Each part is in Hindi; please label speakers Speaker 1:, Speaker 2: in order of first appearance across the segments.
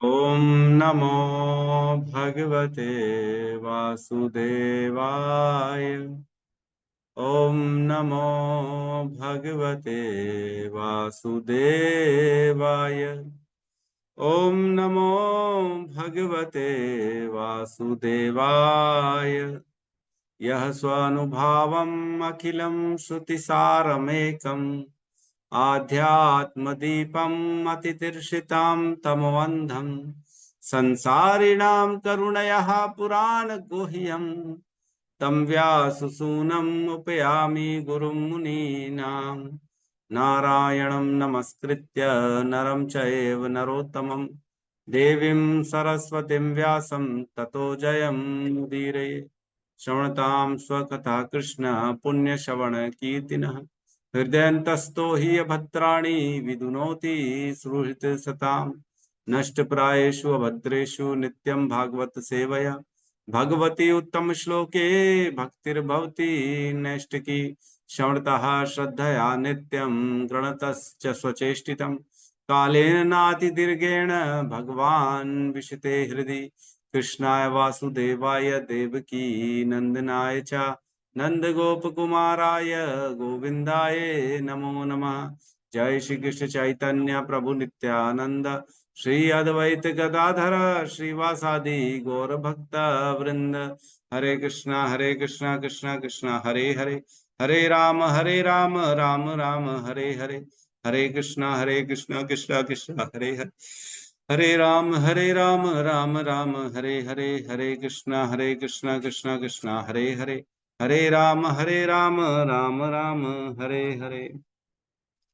Speaker 1: ॐ नमो भगवते वासुदेवाय। ॐ नमो भगवते वासुदेवाय। ॐ नमो भगवते वासुदेवाय। यः स्वानुभावम् अखिलं श्रुतिसारमेकम् आध्यात्मदीपम् अतितीर्षितां तमोऽन्धम् संसारिणां करुणयः पुराणगुह्यम् तं व्याससूनम् उपयामि गुरुं मुनीनां। नारायणं नमस्कृत्य नरं चैव नरोत्तमं देवीं सरस्वतीं व्यासं ततो जयमुदीरये। श्रवणतां स्वकथा कृष्ण पुण्यश्रवणकीर्तिनः हृदयन्तस्तो हि अभद्राणि विदुनोति सुहृत्सताम्। नष्टप्रायेषु अभद्रेषु नित्यं भागवत सेवया भगवती उत्तम श्लोके भक्तिर्भवति नैष्टिकी। श्रवणतः श्रद्धया नित्यं गृणतश्च स्वचेष्टितं कालेन नातिदीर्घेण भगवान् विशते हृदि। कृष्णाय वासुदेवाय देवकी नंदनाय च नंद गोपकुमाराय गोविंदाय नमो नमः। जय श्री कृष्ण चैतन्य प्रभु नित्यानंद श्री अद्वैत गदाधर श्रीवासादि गौर भक्त वृंद। हरे कृष्णा कृष्णा कृष्णा हरे हरे, हरे राम राम राम हरे हरे। हरे कृष्णा कृष्णा कृष्णा हरे हरे, हरे राम राम राम हरे हरे। हरे कृष्णा कृष्णा कृष्णा हरे हरे, हरे राम राम राम हरे हरे।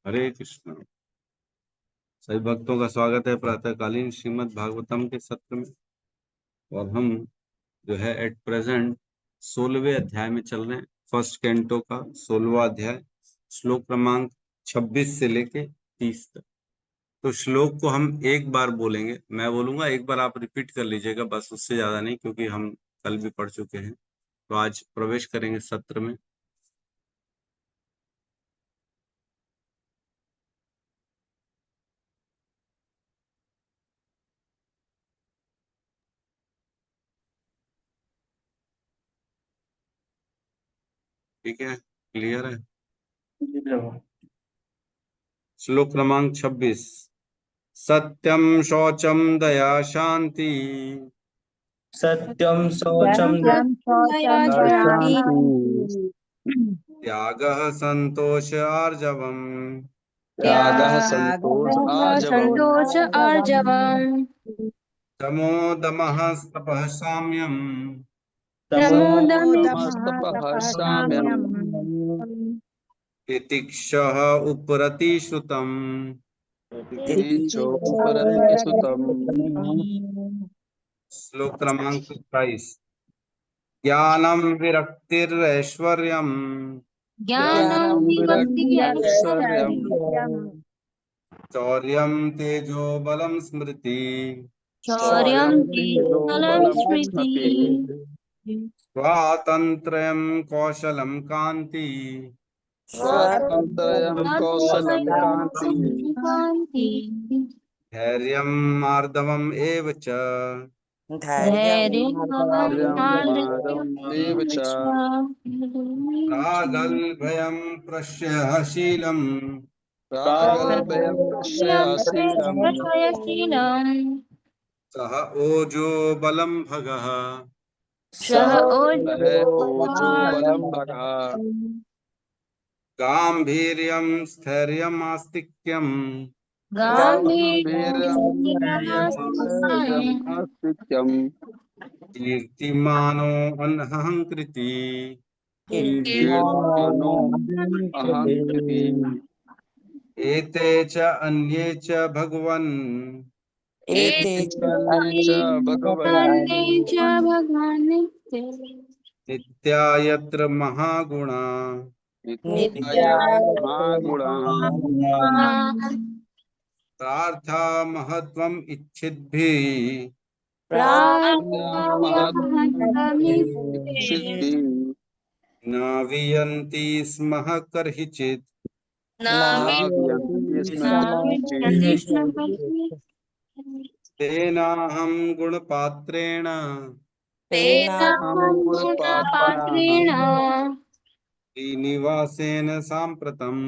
Speaker 1: हरे कृष्णा। सभी भक्तों का स्वागत है प्रातःकालीन श्रीमद् भागवतम के सत्र में। और हम जो है एट प्रेजेंट 16वें अध्याय में चल रहे हैं। फर्स्ट कैंटो का 16वां अध्याय, श्लोक क्रमांक 26 से लेके 30 तक। तो श्लोक को हम एक बार बोलेंगे, मैं बोलूंगा, एक बार आप रिपीट कर लीजिएगा, बस, उससे ज्यादा नहीं, क्योंकि हम कल भी पढ़ चुके हैं। तो आज प्रवेश करेंगे सत्र में। ठीक है, क्लियर है? श्लोक क्रमांक 26। सत्यम शौचम दया शांति
Speaker 2: सत्यम शौचम
Speaker 3: शांति
Speaker 1: त्यागः संतोष आर्जवम्
Speaker 2: त्यागः संतोष आर्जवम्
Speaker 3: संतोष आर्जवम्
Speaker 1: तमो दमः तपः साम्यम्
Speaker 2: तमोदमस्तपः साम्यम्
Speaker 1: तितिक्षः उपरतिश्रुतम्
Speaker 2: तितिक्षोपरतिसुतम्।
Speaker 1: श्लोक क्रमांक 27। ज्ञानम विरक्तिरैश्वर्यम्
Speaker 3: ज्ञानं
Speaker 2: ज्ञानं
Speaker 3: विभक्ति
Speaker 2: विरक्तिरैश्वर्यम्
Speaker 3: ऐश्वर्यम्
Speaker 1: शौर्यं तेजो बलं स्मृति
Speaker 3: शौर्यं
Speaker 2: शौर्यं
Speaker 3: तेजोबलं
Speaker 2: तेजोबलं
Speaker 3: स्मृति
Speaker 2: स्मृतिः
Speaker 1: स्वातन्त्र्यं कौशलं कान्ति
Speaker 2: स्वातन्त्र्यं कौशलं कान्तिः
Speaker 3: कान्ति
Speaker 1: धैर्यं मार्दवम् एव च
Speaker 3: धैर्यं
Speaker 2: धैर्यं
Speaker 3: मार्दव्यं
Speaker 2: मादम् एव च
Speaker 1: प्रागल्भयं प्रश्यशीलम्
Speaker 2: प्रागल्भ्यं प्रशयशीलम्
Speaker 3: प्रशयशीलम्
Speaker 1: सह ओजो बलं भगः
Speaker 3: सः
Speaker 2: सह ओजो बलं भगः
Speaker 1: गाम्भीर्यं स्थैर्यमास्तिक्यम्
Speaker 2: गाम्भीर्यं
Speaker 3: गाम्भीर्यं
Speaker 2: धैर्यम् आस्तिक्यम्
Speaker 1: कीर्तिमानो अनहङ्कृति
Speaker 2: कीर्तिमानो अहङ्कृतिः।
Speaker 1: एते च अन्ये च भगवन्
Speaker 2: एते च अन्ये च भगवन्
Speaker 3: भगवान्
Speaker 1: नित्या यत्र महागुणा
Speaker 2: नित्याय महागुणाः
Speaker 1: प्रार्था महत्त्वम् इच्छिद्भिः
Speaker 2: महत्सिद्धिः
Speaker 1: न वियन्ति स्म कर्हिचित्
Speaker 2: नाभियन्ति स्म कर्हिचित्।
Speaker 1: तेनाहं गुणपात्रेण
Speaker 3: तेनाहं गुणपात्रेण
Speaker 1: श्रीनिवासेन साम्प्रतम्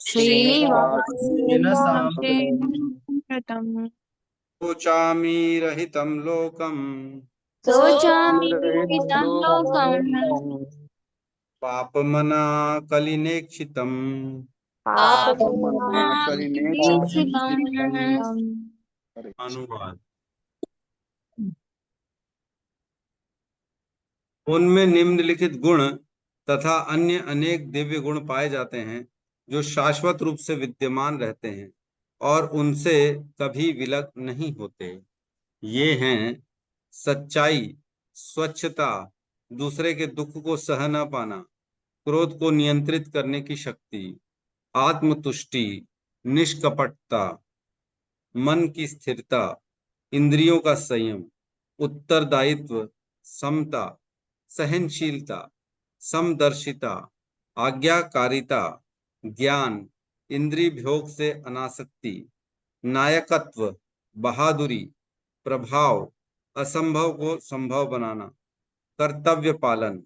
Speaker 3: श्रीनिवासेन
Speaker 2: साम्प्रतम्
Speaker 3: कृतम्
Speaker 1: शोचामि रहितं लोकम्
Speaker 3: शोचामि विहितं लोकम्
Speaker 1: पापमना कलिनेक्षितम्
Speaker 2: पापमना कलिनेक्षितम्।
Speaker 1: अनुवाद। उनमें निम्नलिखित गुण तथा अन्य अनेक दिव्य गुण पाए जाते हैं जो शाश्वत रूप से विद्यमान रहते हैं और उनसे कभी विलग नहीं होते। ये हैं सच्चाई, स्वच्छता, दूसरे के दुख को सह न पाना, क्रोध को नियंत्रित करने की शक्ति, आत्मतुष्टि, निष्कपटता, मन की स्थिरता, इंद्रियों का संयम, उत्तरदायित्व, समता, सहनशीलता, समदर्शिता, आज्ञाकारिता, ज्ञान, इंद्रिय भोग से अनासक्ति, नायकत्व, बहादुरी, प्रभाव, असंभव को संभव बनाना, कर्तव्य पालन,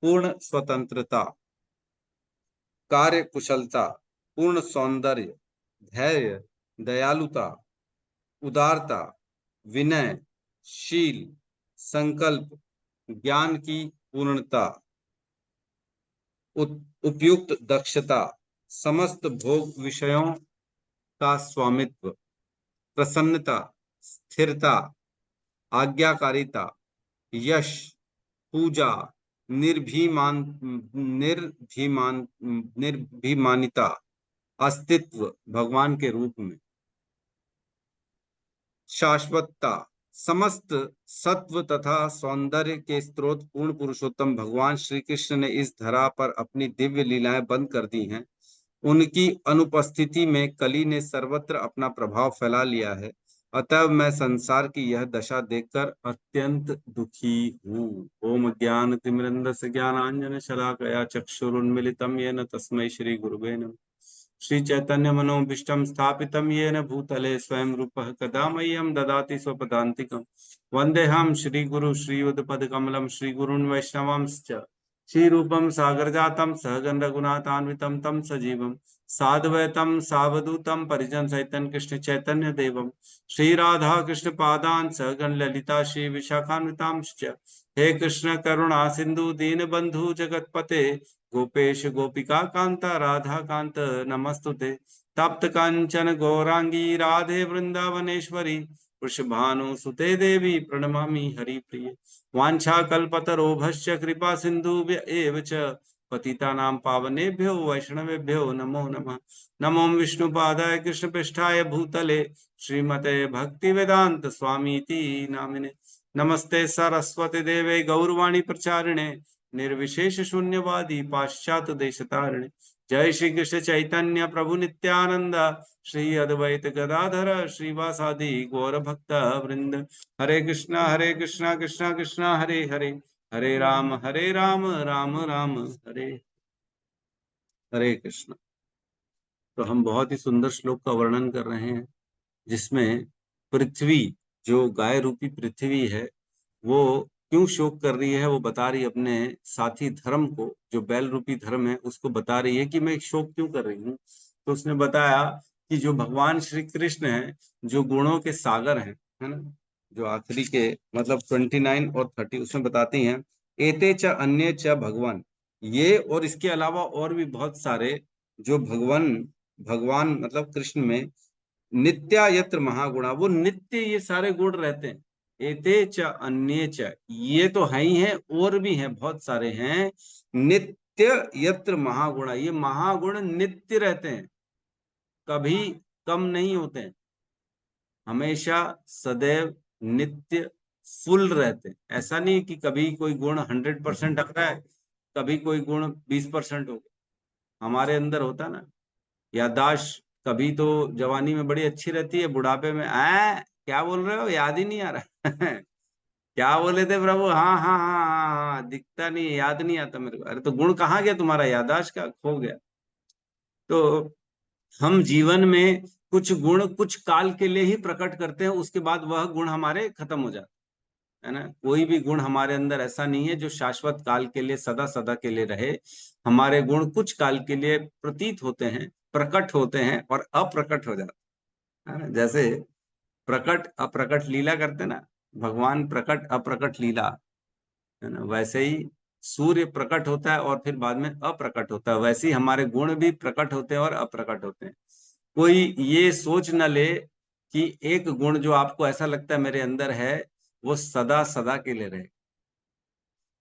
Speaker 1: पूर्ण स्वतंत्रता, कार्य कुशलता, पूर्ण सौंदर्य, धैर्य, दयालुता, उदारता, विनय, शील, संकल्प, ज्ञान की पूर्णता, उपयुक्त दक्षता, समस्त भोग विषयों का स्वामित्व, प्रसन्नता, स्थिरता, आज्ञाकारिता, यश, पूजा, निर्भीमान निर्भीमान निर्भीमानिता, अस्तित्व भगवान के रूप में, शाश्वतता, समस्त सत्व तथा सौंदर्य के स्रोत पूर्ण पुरुषोत्तम भगवान श्री कृष्ण ने इस धरा पर अपनी दिव्य लीलाएं बंद कर दी हैं। उनकी अनुपस्थिति में कली ने सर्वत्र अपना प्रभाव फैला लिया है। अतः मैं संसार की यह दशा देखकर अत्यंत दुखी हूँ। ओम ज्ञान तिमिरन्धस्य ज्ञानांजन शलाकया चक्षुरुन्मिलितं येन तस्मै श्री गुरुवे नमः। श्री चैतन्य मनोभीष्टं स्थापितं येन भूतले स्वयं रूपः कदा मह्यं ददाति स्वपदान्तिकं। वन्देऽहं श्रीगुरु श्रीयुतपदकमलं श्रीगुरून् वैष्णवांश्च श्रीरूपं सागरजातं सहगण रघुनाथान्वितं तं सजीवं साद्वैतं सावधूतं परिजन सहितं कृष्ण चैतन्य देवं श्री राधा कृष्ण पादान् सहगण ललिता श्री विशाखान्वितांश्च। हे कृष्ण करुणा सिंधु दीनबंधु जगतपते गोपेश गोपिका कांता राधा कांत नमस्तुते। तप्त कांचन गौरांगी राधे वृंदावनेश्वरी वृषभानुसुते देवी प्रणमामि हरिप्रिये। वाञ्छाकल्पतरोभश्च कृपा सिन्धुभ्य एव च पतितानां पावनेभ्यो वैष्णवेभ्यो नमो नमः। नमो विष्णुपादाय कृष्णपृष्ठाय भूतले श्रीमते भक्तिवेदांत स्वामीति नामिने। नमस्ते सरस्वती देवे गौरवाणी प्रचारिणे निर्विशेष शून्यवादी पाश्चात देशतारिणे। जय श्री कृष्ण चैतन्य प्रभु नित्यानंद श्री अद्वैत गदाधर श्रीवासादि गौर भक्त वृंद। हरे कृष्णा कृष्णा कृष्णा हरे हरे, हरे राम राम राम हरे हरे कृष्ण। तो हम बहुत ही सुंदर श्लोक का वर्णन कर रहे हैं जिसमें पृथ्वी, जो गाय रूपी पृथ्वी है, वो क्यों शोक कर रही है, वो बता रही है अपने साथी धर्म को, जो बैल रूपी धर्म है उसको बता रही है कि मैं शोक क्यों कर रही हूँ। तो उसने बताया कि जो भगवान श्री कृष्ण है, जो गुणों के सागर हैं, है ना, जो आखिरी के मतलब 29 और 30 उसमें बताती हैं, एते च अन्य च भगवान, ये और इसके अलावा और भी बहुत सारे जो भगवान भगवान मतलब कृष्ण में नित्या यत्र महागुणा, वो नित्य ये सारे गुण रहते हैं। एते च अन्ये च, ये तो है ही है, और भी हैं, बहुत सारे हैं। नित्य यत्र महागुणा, ये महागुण नित्य रहते हैं, कभी कम नहीं होते हैं, हमेशा सदैव नित्य फुल रहते हैं। ऐसा नहीं कि कभी कोई गुण 100% रख रहा है, कभी कोई गुण 20% हो गया। हमारे अंदर होता ना, याददाश्त कभी तो जवानी में बड़ी अच्छी रहती है, बुढ़ापे में क्या बोल रहे हो, याद ही नहीं आ रहा क्या बोले थे प्रभु, हाँ हाँ हाँ हाँ हाँ, दिखता नहीं, याद नहीं आता मेरे को। अरे तो गुण कहाँ गया तुम्हारा, याददाश्त का खो गया। तो हम जीवन में कुछ गुण कुछ काल के लिए ही प्रकट करते हैं, उसके बाद वह गुण हमारे खत्म हो जाते है ना। कोई भी गुण हमारे अंदर ऐसा नहीं है जो शाश्वत काल के लिए सदा सदा के लिए रहे। हमारे गुण कुछ काल के लिए प्रतीत होते हैं, प्रकट होते हैं और अप्रकट हो जाते हैं, है ना। जैसे प्रकट अप्रकट लीला करते हैं ना, भगवान प्रकट अप्रकट लीला, है ना। वैसे ही सूर्य प्रकट होता है और फिर बाद में अप्रकट होता है, वैसे ही हमारे गुण भी प्रकट होते हैं और अप्रकट होते हैं। कोई ये सोच न ले कि एक गुण जो आपको ऐसा लगता है मेरे अंदर है वो सदा सदा के लिए रहे।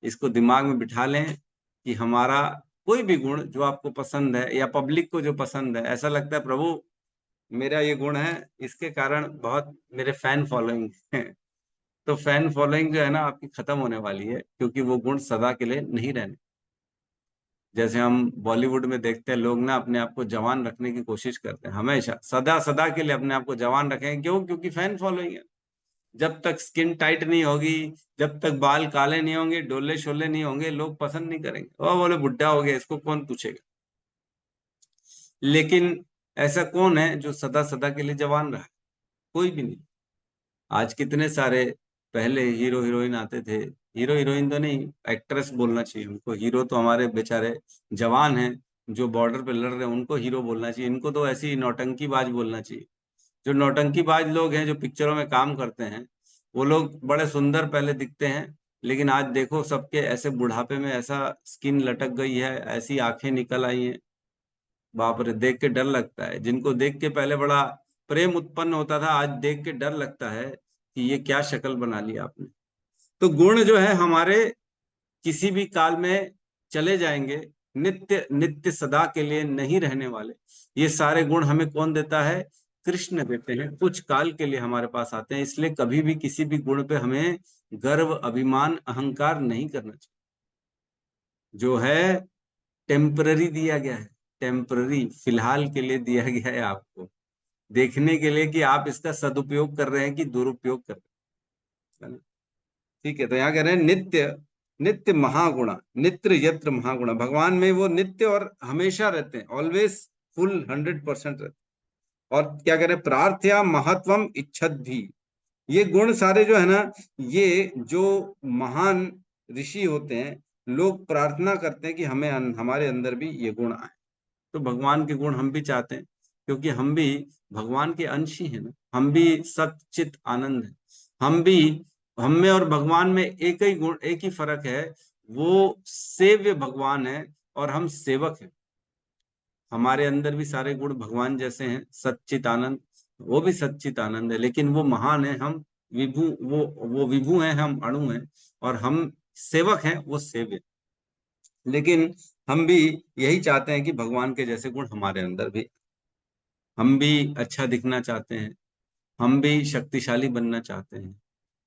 Speaker 1: इसको दिमाग में बिठा लें कि हमारा कोई भी गुण जो आपको पसंद है या पब्लिक को जो पसंद है, ऐसा लगता है प्रभु मेरा ये गुण है, इसके कारण बहुत मेरे फैन फॉलोइंग है। तो फैन फॉलोइंग जो है ना आपकी खत्म होने वाली है, क्योंकि वो गुण सदा के लिए नहीं रहने। जैसे हम बॉलीवुड में देखते हैं, लोग ना अपने आप को जवान रखने की कोशिश करते हैं, हमेशा सदा सदा के लिए अपने आप को जवान रखें। क्यों? क्योंकि फैन फॉलोइंग है। जब तक स्किन टाइट नहीं होगी, जब तक बाल काले नहीं होंगे, डोले शोले नहीं होंगे, लोग पसंद नहीं करेंगे। वो बोले बुढ़ा हो गया, इसको कौन पूछेगा। लेकिन ऐसा कौन है जो सदा सदा के लिए जवान रहा? कोई भी नहीं। आज कितने सारे पहले हीरो हीरोइन आते थे, हीरो हीरोइन तो नहीं, एक्ट्रेस बोलना चाहिए उनको, हीरो तो हमारे बेचारे जवान हैं जो बॉर्डर पे लड़ रहे हैं, उनको हीरो बोलना चाहिए। इनको तो ऐसी नौटंकीबाज बोलना चाहिए। जो नौटंकीबाज लोग हैं जो पिक्चरों में काम करते हैं, वो लोग बड़े सुंदर पहले दिखते हैं, लेकिन आज देखो सबके ऐसे बुढ़ापे में ऐसा स्किन लटक गई है, ऐसी आंखें निकल आई हैं, बाप रे, देख के डर लगता है। जिनको देख के पहले बड़ा प्रेम उत्पन्न होता था, आज देख के डर लगता है कि ये क्या शक्ल बना ली आपने। तो गुण जो है हमारे किसी भी काल में चले जाएंगे, नित्य नित्य सदा के लिए नहीं रहने वाले। ये सारे गुण हमें कौन देता है? कृष्ण देते हैं, कुछ काल के लिए हमारे पास आते हैं। इसलिए कभी भी किसी भी गुण पे हमें गर्व अभिमान अहंकार नहीं करना चाहिए। जो है टेम्पररी दिया गया है, टेम्पररी फिलहाल के लिए दिया गया है आपको, देखने के लिए कि आप इसका सदुपयोग कर रहे हैं कि दुरुपयोग कर रहे हैं। ठीक है, तो यहाँ कह रहे हैं नित्य नित्य महागुणा, नित्य यत्र महागुणा। भगवान में वो नित्य और हमेशा रहते हैं, ऑलवेज फुल 100% रहते हैं। और क्या कह रहे हैं? प्रार्थया महत्वम इच्छत भी। ये गुण सारे जो है ना, ये जो महान ऋषि होते हैं, लोग प्रार्थना करते हैं कि हमें हमारे अंदर भी ये गुण आए। तो भगवान के गुण हम भी चाहते हैं, क्योंकि हम भी भगवान के अंश ही है ना। हम भी सच्चित आनंद है। हम भी, हम में और भगवान में एक ही गुण, एक ही फर्क है, वो सेव्य भगवान है और हम सेवक हैं। हमारे अंदर भी सारे गुण भगवान जैसे हैं, सच्चित आनंद, वो भी सच्चित आनंद है, लेकिन वो महान है, हम विभु, वो विभु हैं, हम अणु हैं। और हम सेवक हैं, वो सेव्य। लेकिन हम भी यही चाहते हैं कि भगवान के जैसे गुण हमारे अंदर भी। हम भी अच्छा दिखना चाहते हैं, हम भी शक्तिशाली बनना चाहते हैं,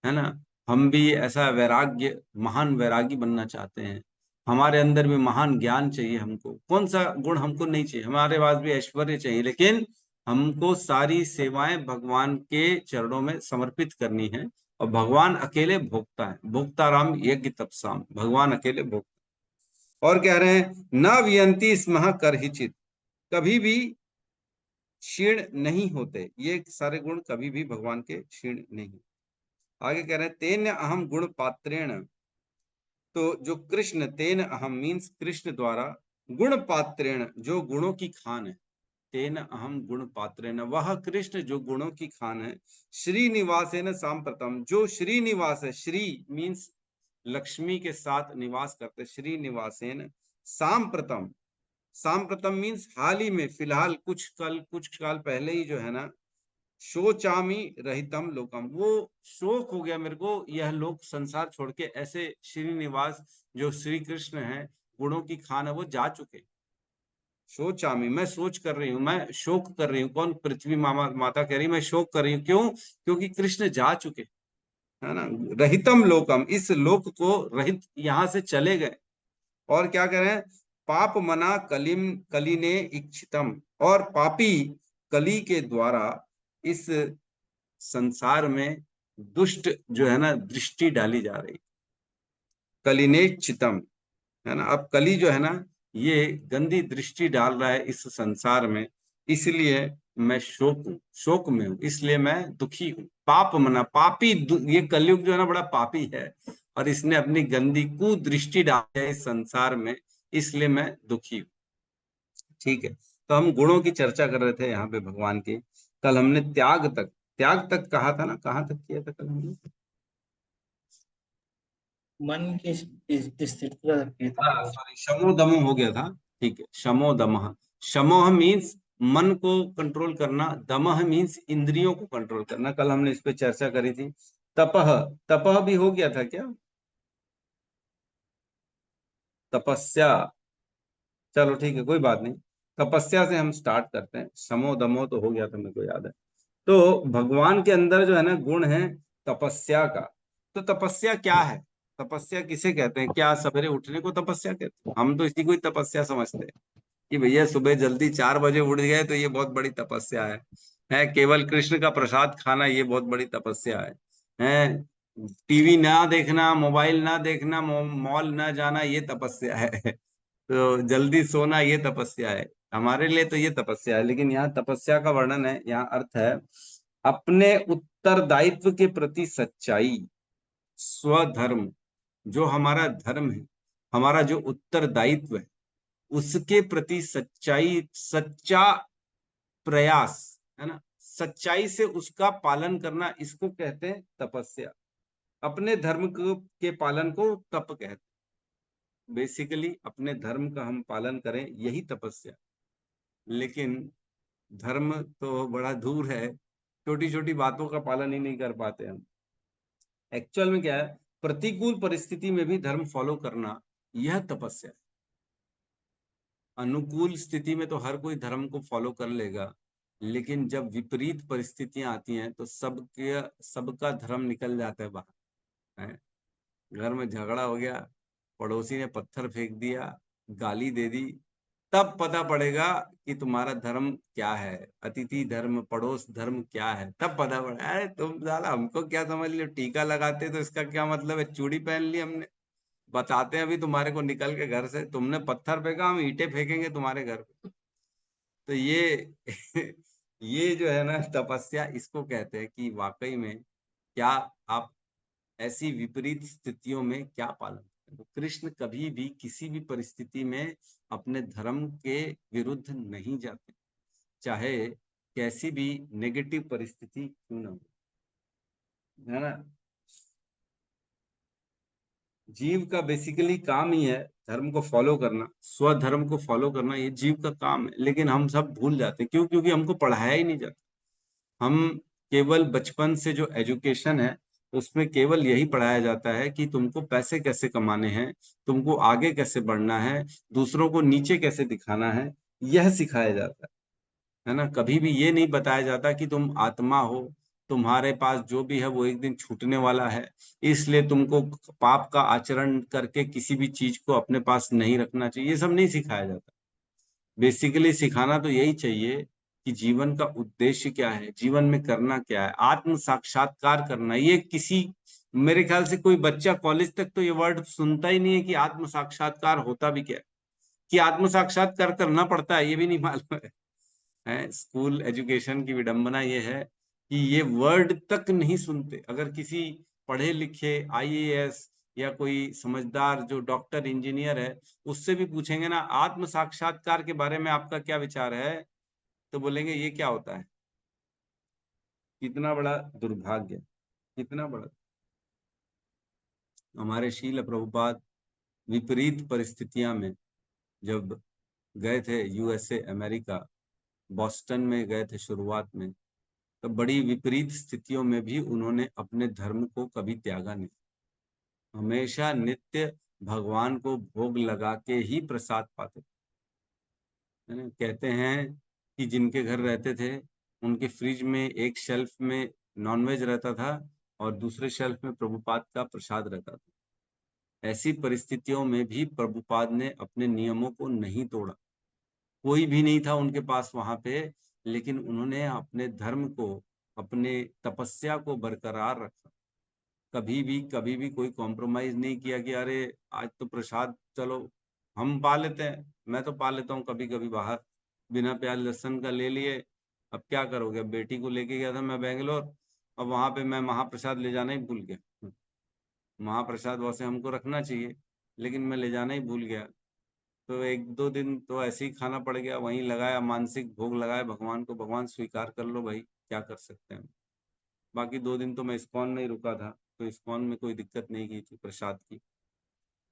Speaker 1: है ना। हम भी ऐसा वैराग्य, महान वैरागी बनना चाहते हैं। हमारे अंदर भी महान ज्ञान चाहिए। हमको कौन सा गुण हमको नहीं चाहिए? हमारे पास भी ऐश्वर्य चाहिए, लेकिन हमको सारी सेवाएं भगवान के चरणों में समर्पित करनी है। और भगवान अकेले भोगता है, भोक्ताराम यज्ञ तपसाम, भगवान अकेले भोगता। और कह रहे हैं न वियंती स्मः करहिचित, कभी भी क्षीण नहीं होते। ये सारे गुण कभी भी भगवान के क्षीण नहीं। आगे कह रहे हैं तेन अहम गुण पात्रेण। तो जो कृष्ण, तेन अहम मीन्स कृष्ण द्वारा, गुण पात्रेण जो गुणों की खान है, तेन अहम गुण पात्रेण, वह कृष्ण जो गुणों की खान है, श्रीनिवासेन सांप्रतम, जो श्रीनिवास है, श्री मीन्स लक्ष्मी के साथ निवास करते, श्रीनिवासेन सांप्रतम। सांप्रतम मीन्स हाल ही में, फिलहाल कुछ काल पहले ही जो है ना, शोचामी रहितम लोकम, वो शोक हो गया मेरे को यह लोक संसार छोड़ के। ऐसे श्रीनिवास जो श्री कृष्ण है, गुणों की खान है, वो जा चुके। शोचामी, मैं सोच कर रही हूँ, मैं शोक कर रही हूँ। कौन? पृथ्वी माता कह रही, मैं शोक कर रही हूँ। क्यों? क्योंकि कृष्ण जा चुके, है ना। रहितम लोकम, इस लोक को रहित, यहाँ से चले गए। और क्या कह रहे हैं? पाप मना कलिने इच्छितम, और पापी कली के द्वारा इस संसार में दुष्ट जो है ना दृष्टि डाली जा रही, कलिने चितम, है ना। अब कली जो है ना, ये गंदी दृष्टि डाल रहा है इस संसार में। इसलिए मैं शोक हूँ, शोक में हूँ, इसलिए मैं दुखी हूँ। पाप मना पापी, ये कलयुग जो है ना बड़ा पापी है, और इसने अपनी गंदी कुदृष्टि डाली है इस संसार में, इसलिए मैं दुखी हूँ। ठीक है, तो हम गुणों की चर्चा कर रहे थे यहाँ पे भगवान की। कल हमने त्याग तक कहा था ना, कहाँ तक किया था कल हमने?
Speaker 2: मन की स्थिति का रखिए था।
Speaker 1: हाँ सॉरी, शमो दमो हो गया था। ठीक है, शमो दमः। शमोह मीन्स मन को कंट्रोल करना, दमः मीन्स इंद्रियों को कंट्रोल करना। कल हमने इस पे चर्चा करी थी। तपह, तपह भी हो गया था क्या? तपस्या, चलो ठीक है, कोई बात नहीं। तपस्या से हम स्टार्ट करते हैं। शमो दमो तो हो गया था, मेरे को याद है। तो भगवान के अंदर जो है ना गुण है तपस्या का। तो तपस्या क्या है? तपस्या किसे कहते हैं? क्या सवेरे उठने को तपस्या कहते हैं? हम तो इसी को ही तपस्या समझते हैं कि भैया सुबह जल्दी 4 बजे उठ गए तो ये बहुत बड़ी तपस्या है केवल कृष्ण का प्रसाद खाना ये बहुत बड़ी तपस्या है टीवी ना देखना, मोबाइल ना देखना, मॉल ना जाना, ये तपस्या है तो जल्दी सोना ये तपस्या है। हमारे लिए तो ये तपस्या है, लेकिन यहाँ तपस्या का वर्णन है, यहाँ अर्थ है अपने उत्तरदायित्व के प्रति सच्चाई, स्वधर्म, जो हमारा धर्म है, हमारा जो उत्तरदायित्व है, उसके प्रति सच्चाई, सच्चा प्रयास, है ना, सच्चाई से उसका पालन करना, इसको कहते हैं तपस्या। अपने धर्म के पालन को तप कहते हैं। बेसिकली अपने धर्म का हम पालन करें, यही तपस्या। लेकिन धर्म तो बड़ा दूर है, छोटी छोटी बातों का पालन ही नहीं कर पाते हम। एक्चुअल में क्या है, प्रतिकूल परिस्थिति में भी धर्म फॉलो करना, यह तपस्या है। अनुकूल स्थिति में तो हर कोई धर्म को फॉलो कर लेगा, लेकिन जब विपरीत परिस्थितियां आती हैं तो सबका धर्म निकल जाता है बाहर। है, घर में झगड़ा हो गया, पड़ोसी ने पत्थर फेंक दिया, गाली दे दी, तब पता पड़ेगा कि तुम्हारा धर्म क्या है, अतिथि धर्म, पड़ोस धर्म क्या है, तब पता पड़ा। अरे तुम साला हमको क्या समझ लियो, टीका लगाते तो इसका क्या मतलब है, चूड़ी पहन ली हमने, बताते हैं अभी तुम्हारे को निकल के घर से, तुमने पत्थर फेंका, हम ईंटें फेंकेंगे तुम्हारे घर पे। तो ये ये जो है ना तपस्या, इसको कहते हैं कि वाकई में क्या आप ऐसी विपरीत स्थितियों में क्या पालन करें। तो कृष्ण कभी भी किसी भी परिस्थिति में अपने धर्म के विरुद्ध नहीं जाते, चाहे कैसी भी नेगेटिव परिस्थिति क्यों ना हो, है ना। जीव का बेसिकली काम ही है धर्म को फॉलो करना, स्वधर्म को फॉलो करना, ये जीव का काम है। लेकिन हम सब भूल जाते हैं, क्यों? क्योंकि हमको पढ़ाया ही नहीं जाता। हम केवल बचपन से जो एजुकेशन है उसमें केवल यही पढ़ाया जाता है कि तुमको पैसे कैसे कमाने हैं, तुमको आगे कैसे बढ़ना है, दूसरों को नीचे कैसे दिखाना है, यह सिखाया जाता है ना। कभी भी ये नहीं बताया जाता कि तुम आत्मा हो, तुम्हारे पास जो भी है वो एक दिन छूटने वाला है, इसलिए तुमको पाप का आचरण करके किसी भी चीज को अपने पास नहीं रखना चाहिए। ये सब नहीं सिखाया जाता। बेसिकली सिखाना तो यही चाहिए कि जीवन का उद्देश्य क्या है, जीवन में करना क्या है, आत्म साक्षात्कार करना। ये किसी, मेरे ख्याल से कोई बच्चा कॉलेज तक तो ये वर्ड सुनता ही नहीं है कि आत्म साक्षात्कार होता भी क्या है, कि आत्म साक्षात्कार करना पड़ता है ये भी नहीं मालूम है। स्कूल एजुकेशन की विडंबना ये है कि ये वर्ड तक नहीं सुनते। अगर किसी पढ़े लिखे आईएएस या कोई समझदार जो डॉक्टर इंजीनियर है, उससे भी पूछेंगे ना आत्म साक्षात्कार के बारे में आपका क्या विचार है, तो बोलेंगे ये क्या होता है। कितना बड़ा दुर्भाग्य, कितना बड़ा। हमारे शील प्रभुपाद विपरीत परिस्थितियां में जब गए थे यूएसए अमेरिका, बॉस्टन में गए थे शुरुआत में, तो बड़ी विपरीत स्थितियों में भी उन्होंने अपने धर्म को कभी त्यागा नहीं। हमेशा नित्य भगवान को भोग लगा के ही प्रसाद पाते थे, है ना। कहते हैं कि जिनके घर रहते थे उनके फ्रिज में एक शेल्फ में नॉनवेज रहता था और दूसरे शेल्फ में प्रभुपाद का प्रसाद रहता था। ऐसी परिस्थितियों में भी प्रभुपाद ने अपने नियमों को नहीं तोड़ा। कोई भी नहीं था उनके पास वहां पे, लेकिन उन्होंने अपने धर्म को, अपने तपस्या को बरकरार रखा। कभी भी कोई कॉम्प्रोमाइज नहीं किया कि अरे आज तो प्रसाद चलो हम पा लेते हैं, मैं तो पा लेता हूँ कभी कभी बाहर, बिना प्याज लहसुन का ले लिए अब क्या करोगे? अब बेटी को लेके गया था मैं बेंगलोर, अब वहां पे मैं महाप्रसाद ले जाना ही भूल गया। महाप्रसाद वैसे हमको रखना चाहिए, लेकिन मैं ले जाना ही भूल गया। तो 1-2 दिन तो ऐसे ही खाना पड़ गया, वहीं लगाया, मानसिक भोग लगाया भगवान को, भगवान स्वीकार कर लो भाई, क्या कर सकते हैं। बाकी 2 दिन तो मैं इस्कॉन में ही रुका था, तो इस्कॉन में कोई दिक्कत नहीं की थी प्रसाद की।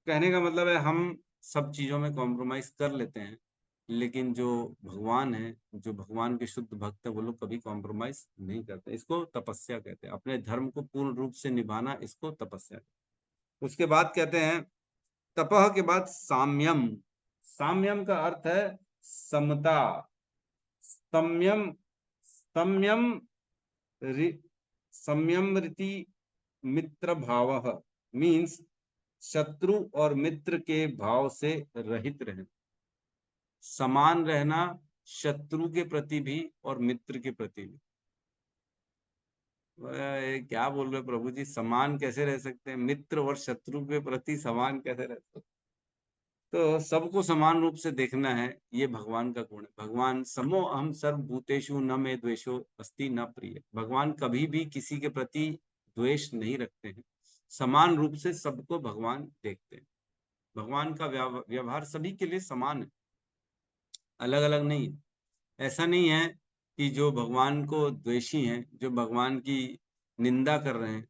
Speaker 1: कहने का मतलब है हम सब चीजों में कॉम्प्रोमाइज कर लेते हैं, लेकिन जो भगवान है, जो भगवान के शुद्ध भक्त है, वो लोग कभी कॉम्प्रोमाइज नहीं करते। इसको तपस्या कहते हैं, अपने धर्म को पूर्ण रूप से निभाना, इसको तपस्या कहते हैं। उसके बाद कहते हैं तपह के बाद साम्यम। साम्यम का अर्थ है समता। संयम, संयम, संयम रीति मित्र भाव मीन्स शत्रु और मित्र के भाव से रहित रहना, समान रहना, शत्रु के प्रति भी और मित्र के प्रति भी। क्या बोल रहे प्रभु जी, समान कैसे रह सकते हैं? मित्र और शत्रु के प्रति समान कैसे रह सकते? तो सबको समान रूप से देखना है, ये भगवान का गुण है। भगवान समो अहम सर्वभूतेषु न मे द्वेषो अस्ति न प्रिय। भगवान कभी भी किसी के प्रति द्वेष नहीं रखते हैं, समान रूप से सबको भगवान देखते हैं। भगवान का व्यवहार सभी के लिए समान है, अलग अलग नहीं है। ऐसा नहीं है कि जो भगवान को द्वेषी हैं, जो भगवान की निंदा कर रहे हैं,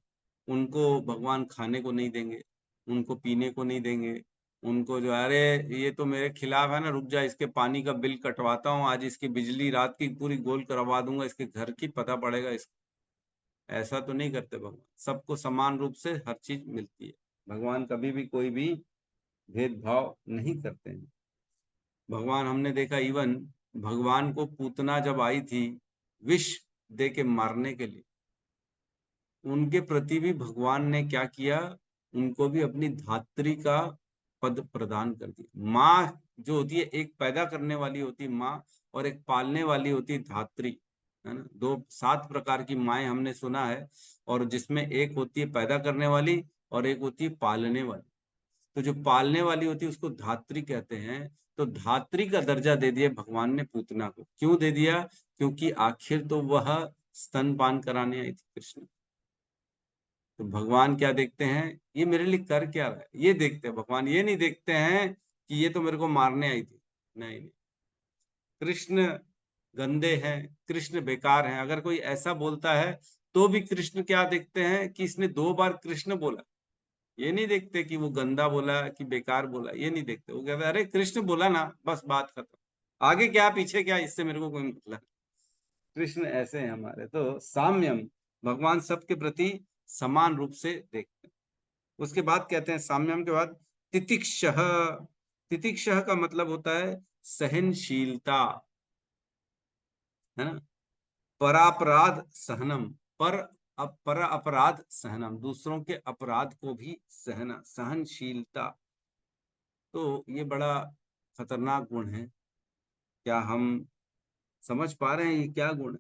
Speaker 1: उनको भगवान खाने को नहीं देंगे, उनको पीने को नहीं देंगे, उनको जो अरे ये तो मेरे खिलाफ है ना, रुक जा, इसके पानी का बिल कटवाता हूँ, आज इसकी बिजली रात की पूरी गोल करवा दूंगा, इसके घर की पता पड़ेगा इसको। ऐसा तो नहीं करते भगवान, सबको समान रूप से हर चीज मिलती है। भगवान कभी भी कोई भी भेदभाव नहीं करते हैं। भगवान हमने देखा, इवन भगवान को पूतना जब आई थी विष दे के मारने के लिए, उनके प्रति भी भगवान ने क्या किया, उनको भी अपनी धात्री का पद प्रदान कर दिया। माँ जो होती है, एक पैदा करने वाली होती है माँ, और एक पालने वाली होती है धात्री, है ना। 7 प्रकार की माएँ हमने सुना है, और जिसमें एक होती है पैदा करने वाली और एक होती है पालने वाली। तो जो पालने वाली होती है उसको धात्री कहते हैं। तो धात्री का दर्जा दे दिया भगवान ने पूतना को। क्यों दे दिया? क्योंकि आखिर तो वह स्तनपान कराने आई थी कृष्ण। तो भगवान क्या देखते हैं, ये मेरे लिए कर क्या रहा है, ये देखते हैं भगवान। ये नहीं देखते हैं कि ये तो मेरे को मारने आई थी, नहीं नहीं। कृष्ण गंदे हैं, कृष्ण बेकार हैं, अगर कोई ऐसा बोलता है तो भी कृष्ण क्या देखते हैं कि इसने 2 बार कृष्ण बोला। ये नहीं देखते कि वो गंदा बोला कि बेकार बोला, ये नहीं देखते। वो कहते अरे कृष्ण बोला ना, बस बात खत्म, आगे क्या पीछे क्या इससे मेरे को कोई मतलब। कृष्ण ऐसे हैं हमारे। तो साम्यम, भगवान सबके प्रति समान रूप से देखते हैं। उसके बाद कहते हैं साम्यम के बाद तितिक्षः। तितिक्षः का मतलब होता है सहनशीलता, है ना। परापराध सहनम, पर अपराध सहनम, दूसरों के अपराध को भी सहना, सहनशीलता। तो ये बड़ा खतरनाक गुण है। क्या हम समझ पा रहे हैं ये क्या गुण है?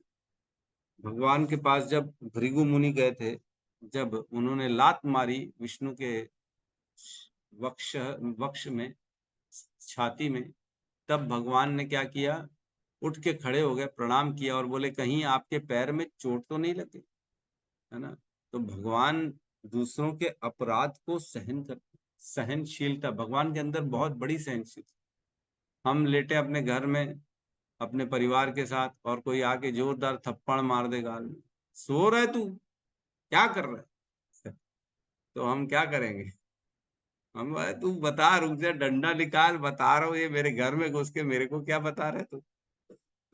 Speaker 1: भगवान के पास जब भृगु मुनि गए थे, जब उन्होंने लात मारी विष्णु के वक्ष वक्ष में, छाती में, तब भगवान ने क्या किया, उठ के खड़े हो गए, प्रणाम किया और बोले कहीं आपके पैर में चोट तो नहीं लगे, है ना। तो भगवान दूसरों के अपराध को सहन करते, सहनशीलता भगवान के अंदर बहुत बड़ी सहनशीलता। हम लेटे अपने घर में अपने परिवार के साथ, और कोई आके जोरदार थप्पड़ मार दे गाल में, सो रहा है तू, क्या कर रहा है? तो हम क्या करेंगे? हम बोले, तू बता, रुक जा, डंडा निकाल, बता रहा हूँ, ये मेरे घर में घुस के मेरे को क्या बता रहे तू।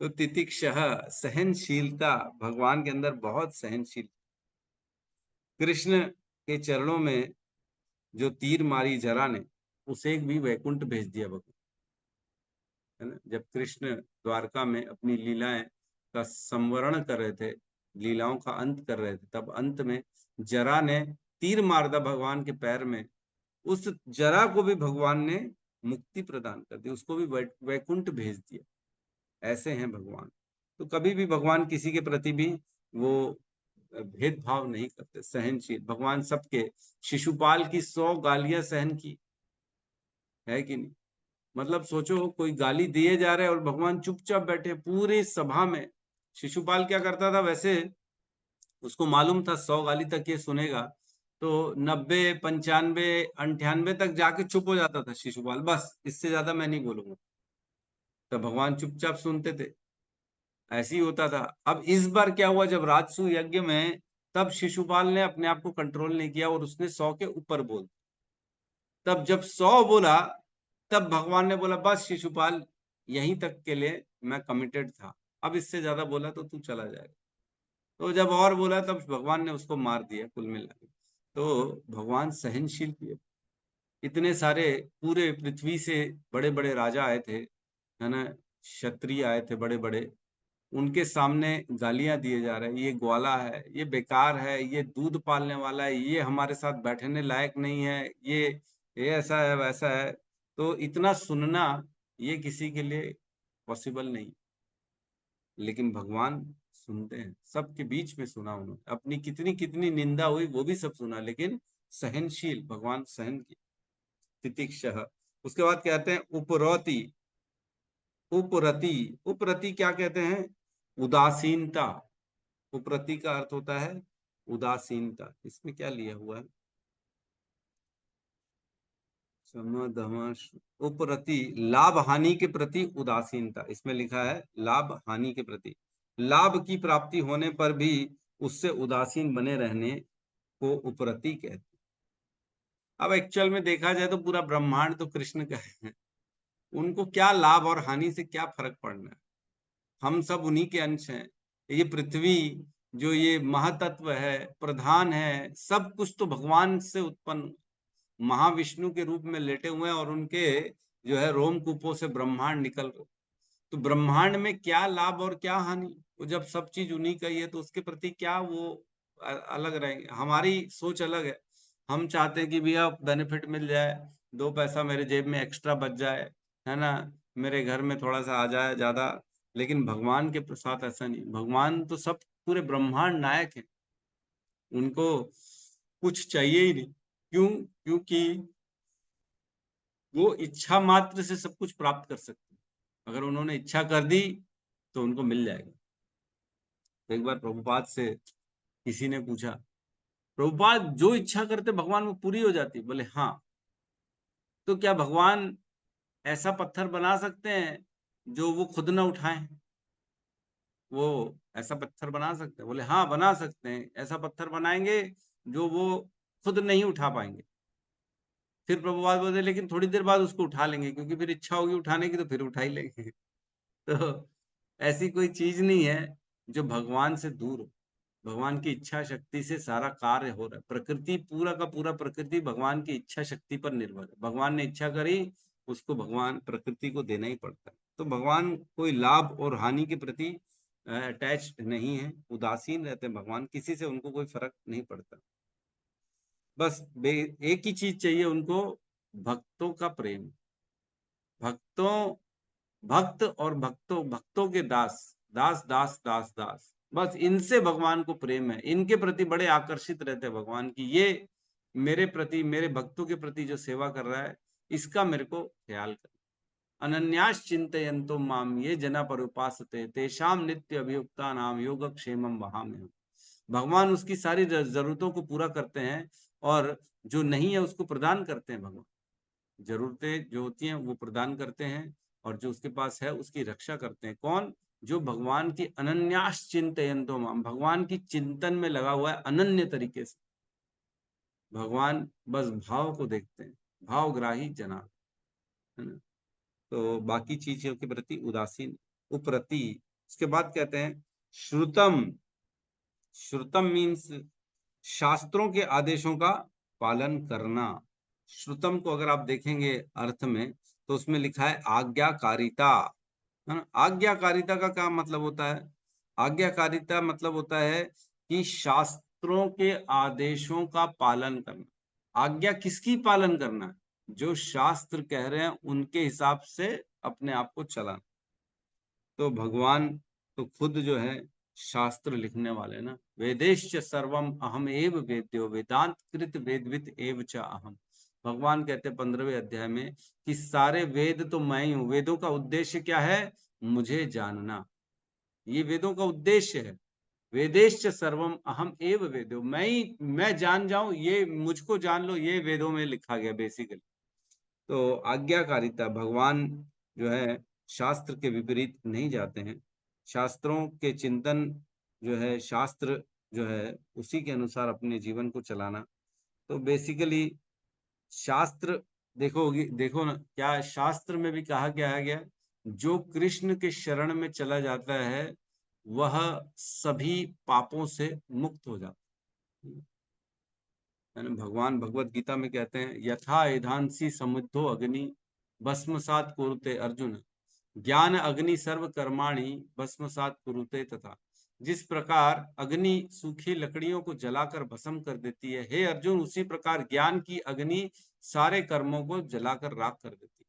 Speaker 1: तो तितिक्षः, सहनशीलता, भगवान के अंदर बहुत सहनशील। कृष्ण के चरणों में जो तीर मारी जरा ने, उसे भी वैकुंठ भेज दिया भगवान, है ना। जब कृष्ण द्वारका में अपनी लीलाएं का संवरण कर रहे थे, लीलाओं का अंत कर रहे थे, तब अंत में जरा ने तीर मार दिया भगवान के पैर में। उस जरा को भी भगवान ने मुक्ति प्रदान कर दी, उसको भी वैकुंठ भेज दिया। ऐसे हैं भगवान। तो कभी भी भगवान किसी के प्रति भी वो भेदभाव नहीं करते, सहनशील भगवान सबके। शिशुपाल की 100 गालियां सहन की, है कि नहीं। मतलब सोचो, कोई गाली दिए जा रहे हैं और भगवान चुपचाप बैठे पूरे सभा में, शिशुपाल क्या करता था, वैसे उसको मालूम था 100 गाली तक ये सुनेगा, तो 90, 95, 98 तक जाके चुप हो जाता था शिशुपाल, बस इससे ज्यादा मैं नहीं बोलूंगा। तो भगवान चुपचाप सुनते थे, ऐसे ही होता था। अब इस बार क्या हुआ, जब राजसू यज्ञ में, तब शिशुपाल ने अपने आप को कंट्रोल नहीं किया और उसने 100 के ऊपर बोल, तब जब 100 बोला, तब भगवान ने बोला बस शिशुपाल, यहीं तक के लिए मैं कमिटेड था, अब इससे ज्यादा बोला तो तू चला जाएगा। तो जब और बोला तब भगवान ने उसको मार दिया कुल मिला के। तो भगवान सहनशील भी है। इतने सारे पूरे पृथ्वी से बड़े बड़े राजा आए थे, है ना, क्षत्रिय आए थे बड़े बड़े, उनके सामने गालियां दिए जा रहे हैं, ये ग्वाला है, ये बेकार है, ये दूध पालने वाला है, ये हमारे साथ बैठने लायक नहीं है, ये ऐसा है वैसा है। तो इतना सुनना ये किसी के लिए पॉसिबल नहीं, लेकिन भगवान सुनते हैं। सबके बीच में सुना उन्होंने, अपनी कितनी कितनी निंदा हुई वो भी सब सुना, लेकिन सहनशील, भगवान सहन की। तितिक्षः, उसके बाद कहते हैं उपरौति। उपरति, उपरति क्या कहते हैं, उदासीनता। उपरति का अर्थ होता है उदासीनता। इसमें क्या लिया हुआ है, उपरति, लाभ हानि के प्रति उदासीनता, इसमें लिखा है लाभ हानि के प्रति, लाभ की प्राप्ति होने पर भी उससे उदासीन बने रहने को उपरति कहते हैं। अब एक्चुअल में देखा जाए तो पूरा ब्रह्मांड तो कृष्ण का है, उनको क्या लाभ और हानि से क्या फर्क पड़ना है, हम सब उन्हीं के अंश हैं। ये पृथ्वी जो ये महातत्व है, प्रधान है, सब कुछ तो भगवान से उत्पन्न, महाविष्णु के रूप में लेटे हुए हैं, और उनके जो है रोमकूपों से ब्रह्मांड निकल रहे। तो ब्रह्मांड में क्या लाभ और क्या हानि, वो जब सब चीज उन्हीं का ही है तो उसके प्रति क्या वो अलग रहेंगे। हमारी सोच अलग है, हम चाहते हैं कि भैया बेनिफिट मिल जाए, 2 पैसा मेरे जेब में एक्स्ट्रा बच जाए, है ना, मेरे घर में थोड़ा सा आ जाए ज्यादा। लेकिन भगवान के साथ ऐसा नहीं, भगवान तो सब पूरे ब्रह्मांड नायक है, उनको कुछ चाहिए ही नहीं। क्यों? क्योंकि वो इच्छा मात्र से सब कुछ प्राप्त कर सकते हैं, अगर उन्होंने इच्छा कर दी तो उनको मिल जाएगा। तो एक बार प्रभुपाद से किसी ने पूछा, प्रभुपाद जो इच्छा करते भगवान वो पूरी हो जाती? बोले हाँ। तो क्या भगवान ऐसा पत्थर बना सकते हैं जो वो खुद ना उठाएं? वो ऐसा पत्थर बना सकते हैं? बोले हाँ बना सकते हैं, ऐसा पत्थर बनाएंगे जो वो खुद नहीं उठा पाएंगे। फिर प्रभुपाद बोलते लेकिन थोड़ी देर बाद उसको उठा लेंगे, क्योंकि फिर इच्छा होगी उठाने की तो फिर उठा ही लेंगे। तो ऐसी कोई चीज नहीं है जो भगवान से दूर हो, भगवान की इच्छा शक्ति से सारा कार्य हो रहा है। प्रकृति, पूरा का पूरा प्रकृति भगवान की इच्छा शक्ति पर निर्भर है। भगवान ने इच्छा करी, उसको भगवान प्रकृति को देना ही पड़ता है। तो भगवान कोई लाभ और हानि के प्रति अटैच्ड नहीं है, उदासीन रहते हैं भगवान, किसी से उनको कोई फर्क नहीं पड़ता। बस एक ही चीज चाहिए उनको, भक्तों का प्रेम। भक्तों, भक्त और भक्तों, भक्तों के दास, दास दास दास दास, बस इनसे भगवान को प्रेम है, इनके प्रति बड़े आकर्षित रहते हैं भगवान की, ये मेरे प्रति, मेरे भक्तों के प्रति जो सेवा कर रहा है इसका मेरे को ख्याल कर। अनन्यास चिंतयन्तो माम ये जना पर उपासते तेषाम नित्य अभियुक्ता नाम योगक्षेमम वहाम्यहम्। भगवान उसकी सारी जरूरतों को पूरा करते हैं, और जो नहीं है उसको प्रदान करते हैं भगवान। जरूरतें जो होती हैं वो प्रदान करते हैं, और जो उसके पास है उसकी रक्षा करते हैं। कौन? जो भगवान की अनन्यास चिंतयन्तो माम, भगवान की चिंतन में लगा हुआ है अनन्य तरीके से। भगवान बस भाव को देखते हैं, भावग्राही जना, है ना। तो बाकी चीजों के प्रति उदासीन, उपरति। उसके बाद कहते हैं श्रुतम। श्रुतम मीन्स शास्त्रों के आदेशों का पालन करना। श्रुतम को अगर आप देखेंगे अर्थ में तो उसमें लिखा है आज्ञाकारिता, है ना। आज्ञाकारिता का क्या मतलब होता है? आज्ञाकारिता मतलब होता है कि शास्त्रों के आदेशों का पालन करना। आज्ञा किसकी पालन करना है? जो शास्त्र कह रहे हैं उनके हिसाब से अपने आप को चलाना। तो भगवान तो खुद जो है शास्त्र लिखने वाले ना, वेदेश्च सर्वम अहम एव वेद्यो वेदांत कृत वेदवित एव च अहम। भगवान कहते 15वें अध्याय में कि सारे वेद तो मैं ही हूं। वेदों का उद्देश्य क्या है? मुझे जानना। ये वेदों का उद्देश्य है। वेदेश्च सर्वम अहम एव वेदो, मैं जान जाऊं, ये मुझको जान लो, ये वेदों में लिखा गया बेसिकली। तो आज्ञाकारिता, भगवान जो है शास्त्र के विपरीत नहीं जाते हैं। शास्त्रों के चिंतन जो है, शास्त्र जो है उसी के अनुसार अपने जीवन को चलाना। तो बेसिकली शास्त्र देखो ना, क्या शास्त्र में भी कहा गया, जो कृष्ण के शरण में चला जाता है वह सभी पापों से मुक्त हो जाता है। भगवान भगवत गीता में कहते हैं, यथा एधांसी समुद्धो अग्नि भस्मसात कुरुते अर्जुन, ज्ञान अग्नि सर्व कर्माणि भस्मसात कुरुते तथा। जिस प्रकार अग्नि सूखी लकड़ियों को जलाकर भस्म कर देती है, हे अर्जुन, उसी प्रकार ज्ञान की अग्नि सारे कर्मों को जलाकर राख कर देती है।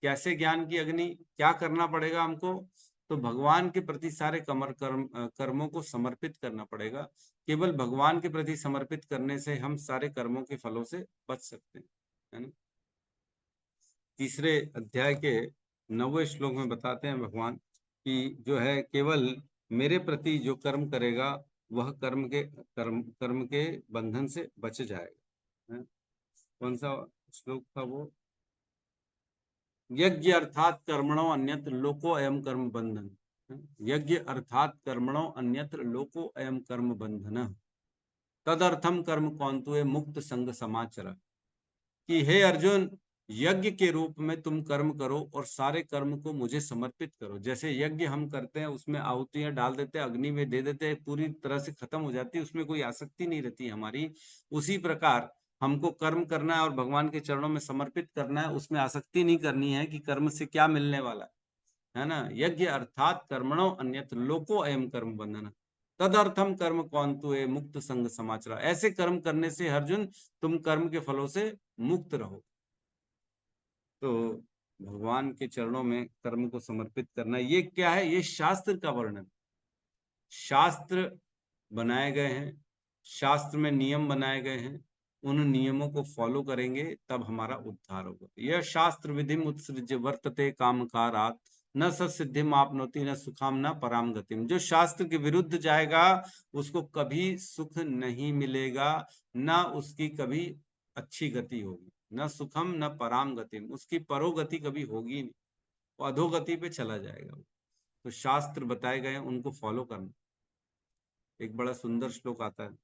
Speaker 1: कैसे ज्ञान की अग्नि? क्या करना पड़ेगा हमको? तो भगवान के प्रति सारे कर्मों को समर्पित करना पड़ेगा। केवल भगवान के प्रति समर्पित करने से हम सारे कर्मों के फलों से बच सकते हैं, है ना। तीसरे अध्याय के 9वें श्लोक में बताते हैं भगवान कि जो है केवल मेरे प्रति जो कर्म करेगा वह कर्म के बंधन से बच जाएगा, है? कौन सा श्लोक था वो? यज्ञ अर्थात कर्मणो अन्यत्र लोको अयम कर्म बंधन, यज्ञ अर्थात कर्मणो अन्यत्र लोको अयम कर्म बंधन, तदर्थम कर्म कौंतुए मुक्त संग समाचर। कि हे अर्जुन, यज्ञ के रूप में तुम कर्म करो और सारे कर्म को मुझे समर्पित करो। जैसे यज्ञ हम करते हैं, उसमें आहुतियां डाल देते हैं, अग्नि में दे देते हैं, पूरी तरह से खत्म हो जाती है, उसमें कोई आसक्ति नहीं रहती हमारी। उसी प्रकार हमको कर्म करना है और भगवान के चरणों में समर्पित करना है, उसमें आसक्ति नहीं करनी है कि कर्म से क्या मिलने वाला है ना। यज्ञ अर्थात कर्मणो अन्यत्र लोको अयम कर्म बंधन, तदर्थम कर्म कौंतु मुक्त संग समाचरा। ऐसे कर्म करने से अर्जुन तुम कर्म के फलों से मुक्त रहो। तो भगवान के चरणों में कर्म को समर्पित करना, ये क्या है? ये शास्त्र का वर्णन। शास्त्र बनाए गए हैं, शास्त्र में नियम बनाए गए हैं, उन नियमों को फॉलो करेंगे तब हमारा उद्धार होगा। यह शास्त्र विधि उत्सृज्य वर्तते कामकारात् न सत्सिद्धिम आपनोति न सुखाम न पराम गतिम। जो शास्त्र के विरुद्ध जाएगा उसको कभी सुख नहीं मिलेगा, न उसकी कभी अच्छी गति होगी, न सुखम न पराम गतिम, उसकी परोगति कभी होगी नहीं, वो अधोगति पे चला जाएगा। तो शास्त्र बताए गए उनको फॉलो करना। एक बड़ा सुंदर श्लोक आता है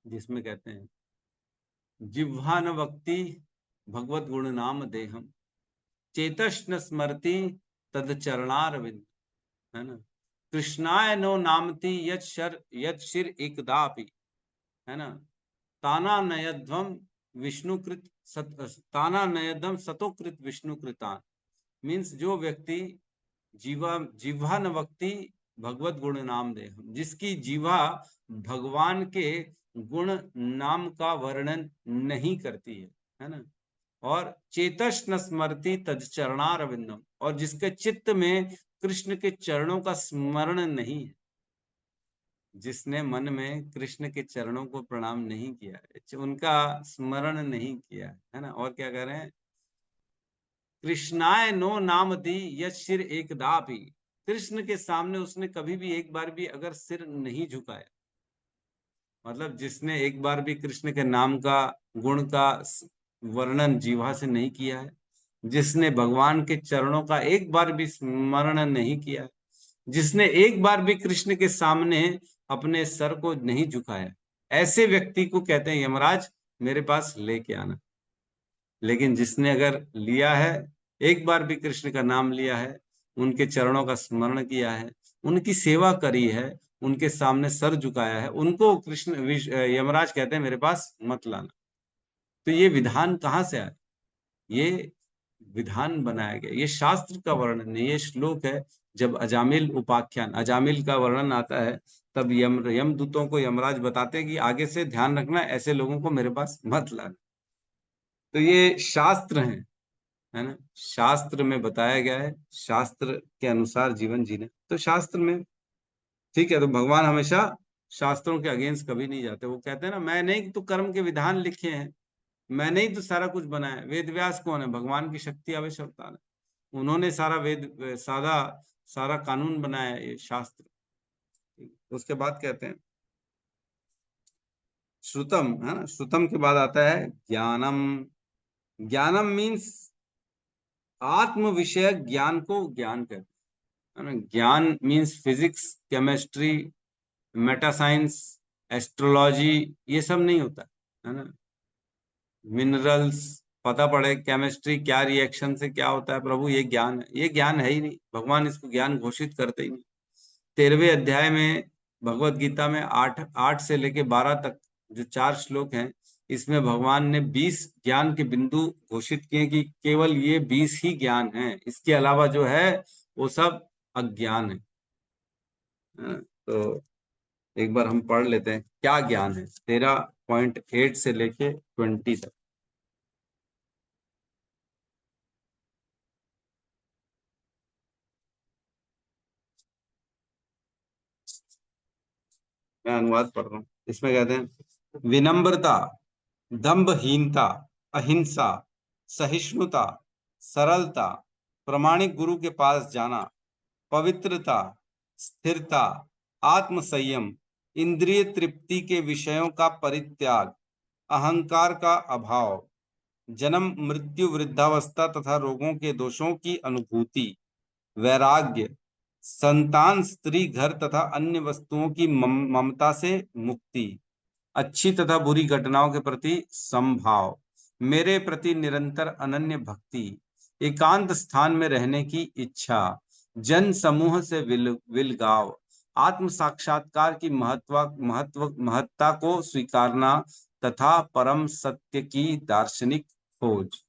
Speaker 1: जिसमें कहते हैं, जिह्वा न वक्ति भगवत गुण नाम देहम चेतस न स्मरति तद चरणारविंद, है ना। कृष्णाय नो नामति यद शिर एकदापि, है ना। ताना नयध्वम विष्णुकृत ताना नयदम सतोकृत विष्णुकृतान। मीन्स जो व्यक्ति जिह्वा न वक्ति भगवत गुण नाम दे, जिसकी जीवा भगवान के गुण नाम का वर्णन नहीं करती है ना। और चेतस न स्मरति तद चरणारविंदम, और जिसके चित्त में कृष्ण के चरणों का स्मरण नहीं है, जिसने मन में कृष्ण के चरणों को प्रणाम नहीं किया है, उनका स्मरण नहीं किया है ना। और क्या कह रहे हैं? कृष्णाय नो नाम दी यश सिर एकदापि, कृष्ण के सामने उसने कभी भी एक बार भी अगर सिर नहीं झुकाया, मतलब जिसने एक बार भी कृष्ण के नाम का गुण का वर्णन जीवा से नहीं किया है, जिसने भगवान के चरणों का एक बार भी स्मरण नहीं किया है, जिसने एक बार भी कृष्ण के सामने अपने सर को नहीं झुकाया, ऐसे व्यक्ति को कहते हैं यमराज मेरे पास लेके आना। लेकिन जिसने अगर लिया है, एक बार भी कृष्ण का नाम लिया है, उनके चरणों का स्मरण किया है, उनकी सेवा करी है, उनके सामने सर झुकाया है, उनको कृष्ण यमराज कहते हैं मेरे पास मत लाना। तो ये विधान कहाँ से आया? ये विधान बनाया गया, ये शास्त्र का वर्णन है, ये श्लोक है। जब अजामिल उपाख्यान, अजामिल का वर्णन आता है, तब यमदूतों को यमराज बताते हैं कि आगे से ध्यान रखना, ऐसे लोगों को मेरे पास मत लाना। तो ये शास्त्र है ना, शास्त्र में बताया गया है, शास्त्र के अनुसार जीवन जीना। तो शास्त्र में ठीक है, तो भगवान हमेशा शास्त्रों के अगेंस्ट कभी नहीं जाते। वो कहते हैं ना, मैंने ही तो कर्म के विधान लिखे हैं, मैंने ही तो सारा कुछ बनाया। वेद व्यास कौन है? भगवान की शक्ति आवेश अवतार है। उन्होंने सारा वेद सारा कानून बनाया ये शास्त्र। उसके बाद कहते हैं श्रुतम, है ना, श्रुतम के बाद आता है ज्ञानम। ज्ञानम मीन्स आत्म विषय ज्ञान को ज्ञान कहते हैं, है ना। ज्ञान means physics, chemistry, Meta science, astrology, ये सब नहीं होता है ना। मिनरल्स पता पड़े, केमिस्ट्री क्या रिएक्शन से क्या होता है, प्रभु ये ज्ञान है, ये ज्ञान है ही नहीं। भगवान इसको ज्ञान घोषित करते ही नहीं। 13वें अध्याय में भगवत गीता में 8 से लेके 12 तक जो 4 श्लोक हैं, इसमें भगवान ने 20 ज्ञान के बिंदु घोषित किए कि केवल ये 20 ही ज्ञान है, इसके अलावा जो है वो सब अज्ञान है। तो एक बार हम पढ़ लेते हैं क्या ज्ञान है। 13.8 से लेके 20 तक। मैं अनुवाद पढ़ रहा हूँ। इसमें कहते हैं विनम्रता, दंभहीनता, अहिंसा, सहिष्णुता, सरलता, प्रामाणिक गुरु के पास जाना, पवित्रता, स्थिरता, आत्म संयम, इंद्रिय तृप्ति के विषयों का परित्याग, अहंकार का अभाव, जन्म मृत्यु वृद्धावस्था तथा रोगों के दोषों की अनुभूति, वैराग्य, संतान, स्त्री, घर तथा अन्य वस्तुओं की ममता से मुक्ति, अच्छी तथा बुरी घटनाओं के प्रति समभाव, मेरे प्रति निरंतर अनन्य भक्ति, एकांत स्थान में रहने की इच्छा, जन समूह से विलगाव, आत्म साक्षात्कार की महत्ता को स्वीकारना तथा परम सत्य की दार्शनिक खोज।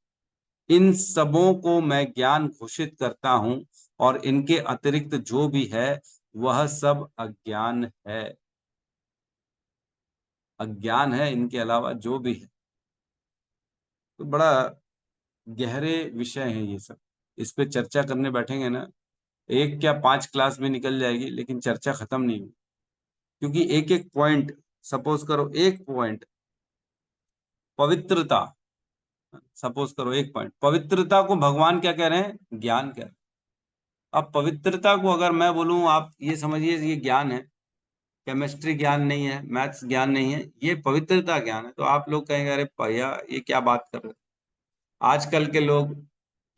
Speaker 1: इन सबों को मैं ज्ञान घोषित करता हूं और इनके अतिरिक्त जो भी है वह सब अज्ञान है। अज्ञान है, इनके अलावा जो भी है। तो बड़ा गहरे विषय हैं ये सब। इस पे चर्चा करने बैठेंगे ना, एक क्या 5 क्लास में निकल जाएगी, लेकिन चर्चा खत्म नहीं होगी। क्योंकि एक एक पॉइंट, सपोज करो एक पॉइंट पवित्रता, सपोज करो एक पॉइंट पवित्रता को भगवान क्या कह रहे हैं, ज्ञान कह रहे हैं। अब पवित्रता को अगर मैं बोलूं, आप ये समझिए ये ज्ञान है, केमिस्ट्री ज्ञान नहीं है, मैथ्स ज्ञान नहीं है, ये पवित्रता ज्ञान है। तो आप लोग कहेंगे अरे भैया ये क्या बात कर रहे हो। आजकल के लोग,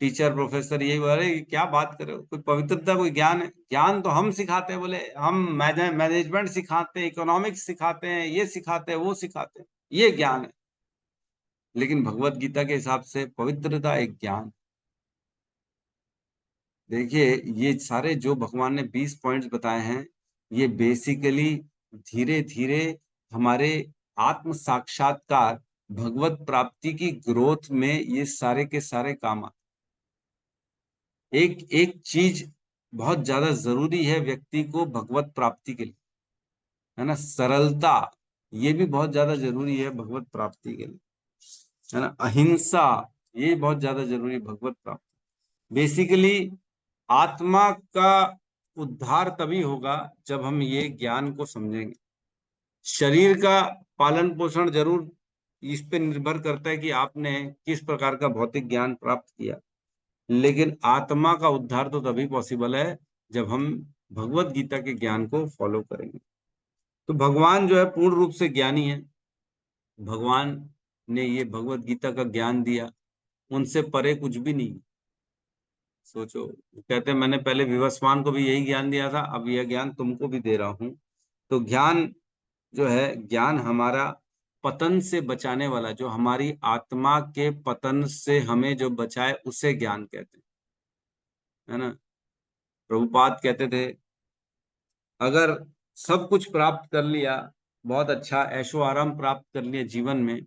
Speaker 1: टीचर प्रोफेसर, यही बोल रहे क्या बात कर रहे हो, कोई पवित्रता कोई ज्ञान है। ज्ञान तो हम सिखाते हैं, बोले हम मैनेजमेंट सिखाते हैं, इकोनॉमिक्स सिखाते हैं, ये सिखाते हैं, वो सिखाते हैं, ये ज्ञान है। लेकिन भगवत गीता के हिसाब से पवित्रता एक ज्ञान। देखिए ये सारे जो भगवान ने 20 पॉइंट्स बताए हैं, ये बेसिकली धीरे धीरे हमारे आत्म साक्षात्कार, भगवत प्राप्ति की ग्रोथ में ये सारे के सारे काम आते। एक एक चीज बहुत ज्यादा जरूरी है व्यक्ति को भगवत प्राप्ति के लिए, है ना। सरलता, ये भी बहुत ज्यादा जरूरी है भगवत प्राप्ति के लिए, है ना। अहिंसा, ये बहुत ज्यादा जरूरी है भगवत प्राप्ति। बेसिकली आत्मा का उद्धार तभी होगा जब हम ये ज्ञान को समझेंगे। शरीर का पालन पोषण जरूर इस पे निर्भर करता है कि आपने किस प्रकार का भौतिक ज्ञान प्राप्त किया, लेकिन आत्मा का उद्धार तो तभी पॉसिबल है जब हम भगवत गीता के ज्ञान को फॉलो करेंगे। तो भगवान जो है पूर्ण रूप से ज्ञानी है। भगवान ने ये भगवत गीता का ज्ञान दिया, उनसे परे कुछ भी नहीं। सोचो, कहते हैं मैंने पहले विवस्वान को भी यही ज्ञान दिया था, अब यह ज्ञान तुमको भी दे रहा हूं। तो ज्ञान जो है, ज्ञान हमारा पतन से बचाने वाला, जो हमारी आत्मा के पतन से हमें जो बचाए, उसे ज्ञान कहते हैं, है ना। प्रभुपाद कहते थे अगर सब कुछ प्राप्त कर लिया, बहुत अच्छा ऐशो आराम प्राप्त कर लिया जीवन में,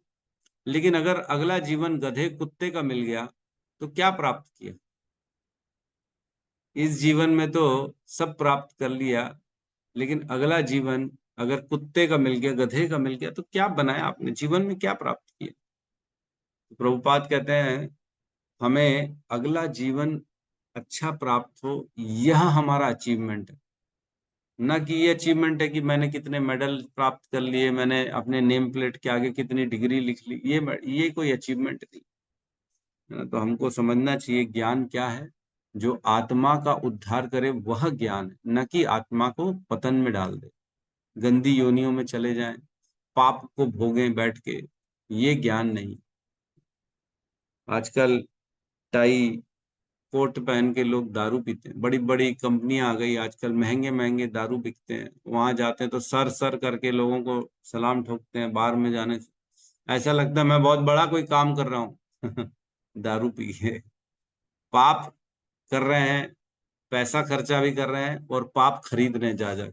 Speaker 1: लेकिन अगर अगला जीवन गधे कुत्ते का मिल गया तो क्या प्राप्त किया। इस जीवन में तो सब प्राप्त कर लिया, लेकिन अगला जीवन अगर कुत्ते का मिल गया, गधे का मिल गया, तो क्या बनाया आपने, जीवन में क्या प्राप्त किया। तो प्रभुपाद कहते हैं हमें अगला जीवन अच्छा प्राप्त हो, यह हमारा अचीवमेंट है। न कि ये अचीवमेंट है कि मैंने कितने मेडल प्राप्त कर लिए, मैंने अपने नेम प्लेट के आगे कितनी डिग्री लिख ली, ये कोई अचीवमेंट नहीं है। तो हमको समझना चाहिए ज्ञान क्या है। जो आत्मा का उद्धार करे वह ज्ञान है, न कि आत्मा को पतन में डाल दे, गंदी योनियों में चले जाएं, पाप को भोगें बैठ के, ये ज्ञान नहीं। आजकल टाई कोट पहन के लोग दारू पीते हैं, बड़ी बड़ी कंपनियां आ गई आजकल, महंगे महंगे दारू बिकते हैं, वहां जाते हैं तो सर सर करके लोगों को सलाम ठोकते हैं बार में जाने से, ऐसा लगता है मैं बहुत बड़ा कोई काम कर रहा हूँ दारू पी के पाप कर रहे हैं, पैसा खर्चा भी कर रहे हैं और पाप खरीद रहे हैं, जा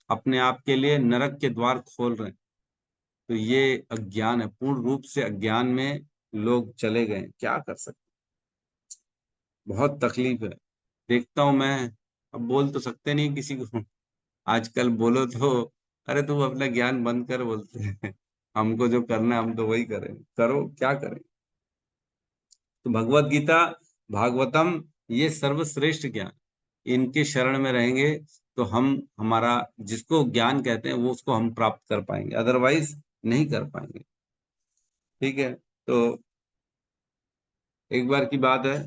Speaker 1: अपने आप के लिए नरक के द्वार खोल रहे हैं। तो ये अज्ञान है, पूर्ण रूप से अज्ञान में लोग चले गए, क्या कर सकते, बहुत तकलीफ है। देखता हूं मैं, अब बोल तो सकते नहीं किसी को, आजकल बोलो तो अरे तू अपना ज्ञान बंद कर बोलते हैं हमको जो करना है हम तो वही करें, करो क्या करें। तो भगवत गीता, भागवतम, ये सर्वश्रेष्ठ ज्ञान, इनके शरण में रहेंगे तो हम, हमारा जिसको ज्ञान कहते हैं वो उसको हम प्राप्त कर पाएंगे, अदरवाइज नहीं कर पाएंगे। ठीक है, तो एक बार की बात है,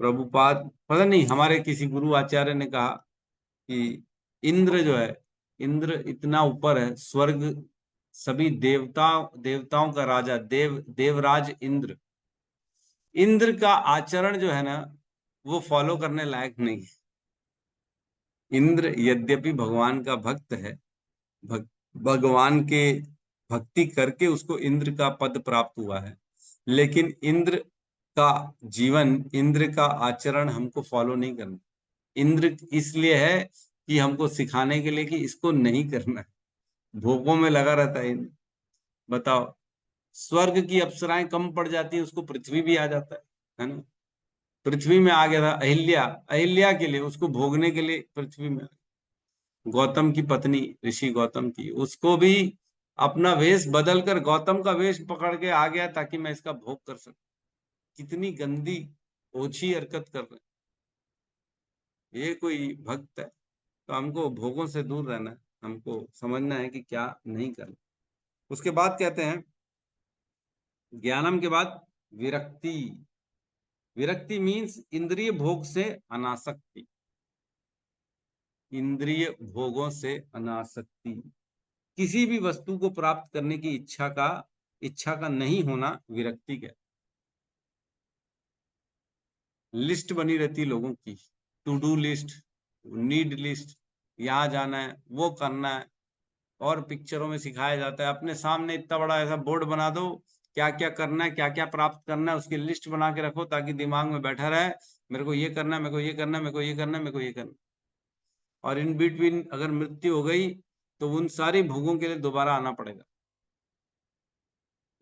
Speaker 1: प्रभुपाद, पता नहीं हमारे किसी गुरु आचार्य ने कहा कि इंद्र जो है, इंद्र इतना ऊपर है, स्वर्ग, सभी देवताओं का राजा, देवराज इंद्र, इंद्र का आचरण जो है ना वो फॉलो करने लायक नहीं है। इंद्र यद्यपि भगवान का भक्त है, भगवान के भक्ति करके उसको इंद्र का पद प्राप्त हुआ है, लेकिन इंद्र का जीवन, इंद्र का आचरण हमको फॉलो नहीं करना। इंद्र इसलिए है कि हमको सिखाने के लिए कि इसको नहीं करना है, भोगों में लगा रहता है इंद्र। बताओ, स्वर्ग की अप्सराएं कम पड़ जाती है, उसको पृथ्वी भी आ जाता है ना। पृथ्वी में आ गया था अहिल्या, अहिल्या के लिए, उसको भोगने के लिए पृथ्वी में। गौतम की पत्नी, ऋषि गौतम की, उसको भी अपना वेश बदल कर गौतम का वेश पकड़ के आ गया ताकि मैं इसका भोग कर सकूं। कितनी गंदी ओछी हरकत कर रहे हैं, ये कोई भक्त है? तो हमको भोगों से दूर रहना है, हमको समझना है कि क्या नहीं करना। उसके बाद कहते हैं, ज्ञानम के बाद विरक्ति। विरक्ति मीन्स इंद्रिय भोग से अनासक्ति, इंद्रिय भोगों से अनासक्ति, किसी भी वस्तु को प्राप्त करने की इच्छा का नहीं होना विरक्ति का। लिस्ट बनी रहती लोगों की, to do list, need list, यहाँ जाना है, वो करना है, और पिक्चरों में सिखाया जाता है, अपने सामने इतना बड़ा ऐसा बोर्ड बना दो, क्या क्या करना है, क्या क्या प्राप्त करना है, उसकी लिस्ट बना के रखो ताकि दिमाग में बैठा रहे, मेरे को ये करना है, मेरे को ये करना है, मेरे को ये करना है, मेरे को ये करना। और इन बिटवीन अगर मृत्यु हो गई तो उन सारी भोगों के लिए दोबारा आना पड़ेगा।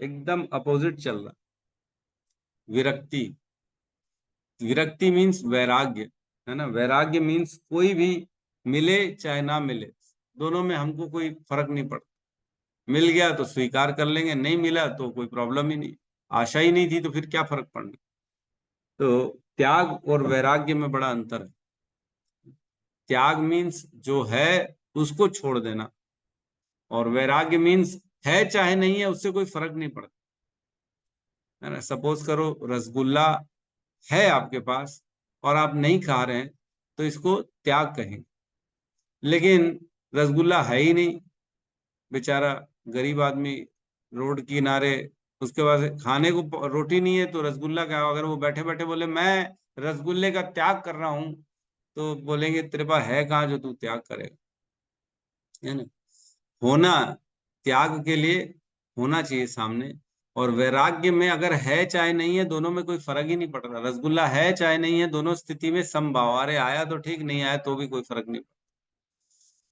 Speaker 1: एकदम अपोजिट चल रहा। विरक्ति, विरक्ति मीन्स वैराग्य, है ना। वैराग्य मीन्स कोई भी मिले चाहे ना मिले, दोनों में हमको कोई फर्क नहीं पड़ता। मिल गया तो स्वीकार कर लेंगे, नहीं मिला तो कोई प्रॉब्लम ही नहीं, आशा ही नहीं थी तो फिर क्या फर्क पड़ना। तो त्याग और वैराग्य में बड़ा अंतर है। त्याग मीन्स जो है उसको छोड़ देना, और वैराग्य मीन्स है चाहे नहीं है उससे कोई फर्क नहीं पड़ता, है ना। सपोज करो रसगुल्ला है आपके पास और आप नहीं खा रहे हैं तो इसको त्याग कहेंगे, लेकिन रसगुल्ला है ही नहीं, बेचारा गरीब आदमी रोड किनारे, उसके पास खाने को रोटी नहीं है तो रसगुल्ला क्या, अगर वो बैठे बैठे बोले मैं रसगुल्ले का त्याग कर रहा हूं तो बोलेंगे तेरे पास है कहाँ जो तू त्याग करेगा, है ना। होना, त्याग के लिए होना चाहिए सामने। और वैराग्य में अगर है चाहे नहीं है दोनों में कोई फर्क ही नहीं पड़ रहा, रसगुल्ला है चाहे नहीं है दोनों स्थिति में समभाव, अरे आया तो ठीक, नहीं आया तो भी कोई फर्क नहीं पड़ता।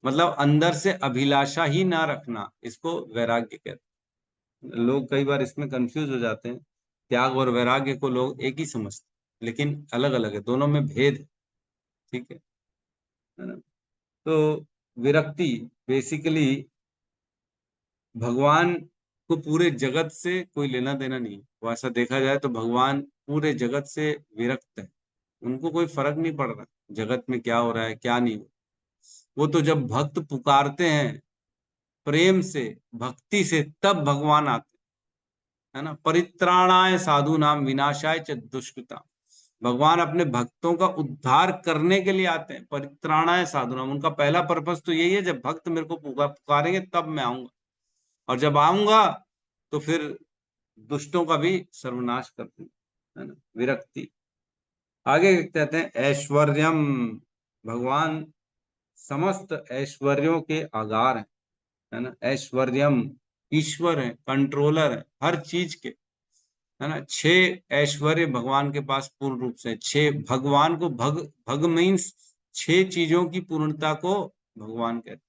Speaker 1: मतलब अंदर से अभिलाषा ही ना रखना, इसको वैराग्य कहते हैं। लोग कई बार इसमें कंफ्यूज हो जाते हैं, त्याग और वैराग्य को लोग एक ही समझते हैं, लेकिन अलग अलग है, दोनों में भेद है। ठीक है ना। तो विरक्ति बेसिकली, भगवान को पूरे जगत से कोई लेना देना नहीं, वो ऐसा देखा जाए तो भगवान पूरे जगत से विरक्त है, उनको कोई फर्क नहीं पड़ रहा जगत में क्या हो रहा है क्या नहीं हो। वो तो जब भक्त पुकारते हैं प्रेम से, भक्ति से, तब भगवान आते, है ना। परित्राणाय साधु नाम विनाशाय च दुष्कृता, भगवान अपने भक्तों का उद्धार करने के लिए आते हैं। परित्राणाय साधुनाम, उनका पहला पर्पस तो यही है, जब भक्त मेरे को पुकारेंगे तब मैं आऊंगा, और जब आऊंगा तो फिर दुष्टों का भी सर्वनाश कर दूंगा, है ना, विरक्ति। आगे कहते हैं ऐश्वर्यम, भगवान समस्त ऐश्वर्यों के आगार है ना, ऐश्वर्यम, ईश्वर है, कंट्रोलर है हर चीज के, है ना। 6 ऐश्वर्य भगवान के पास पूर्ण रूप से, 6 भगवान को भग मीन्स 6 चीजों की पूर्णता को भगवान कहते हैं,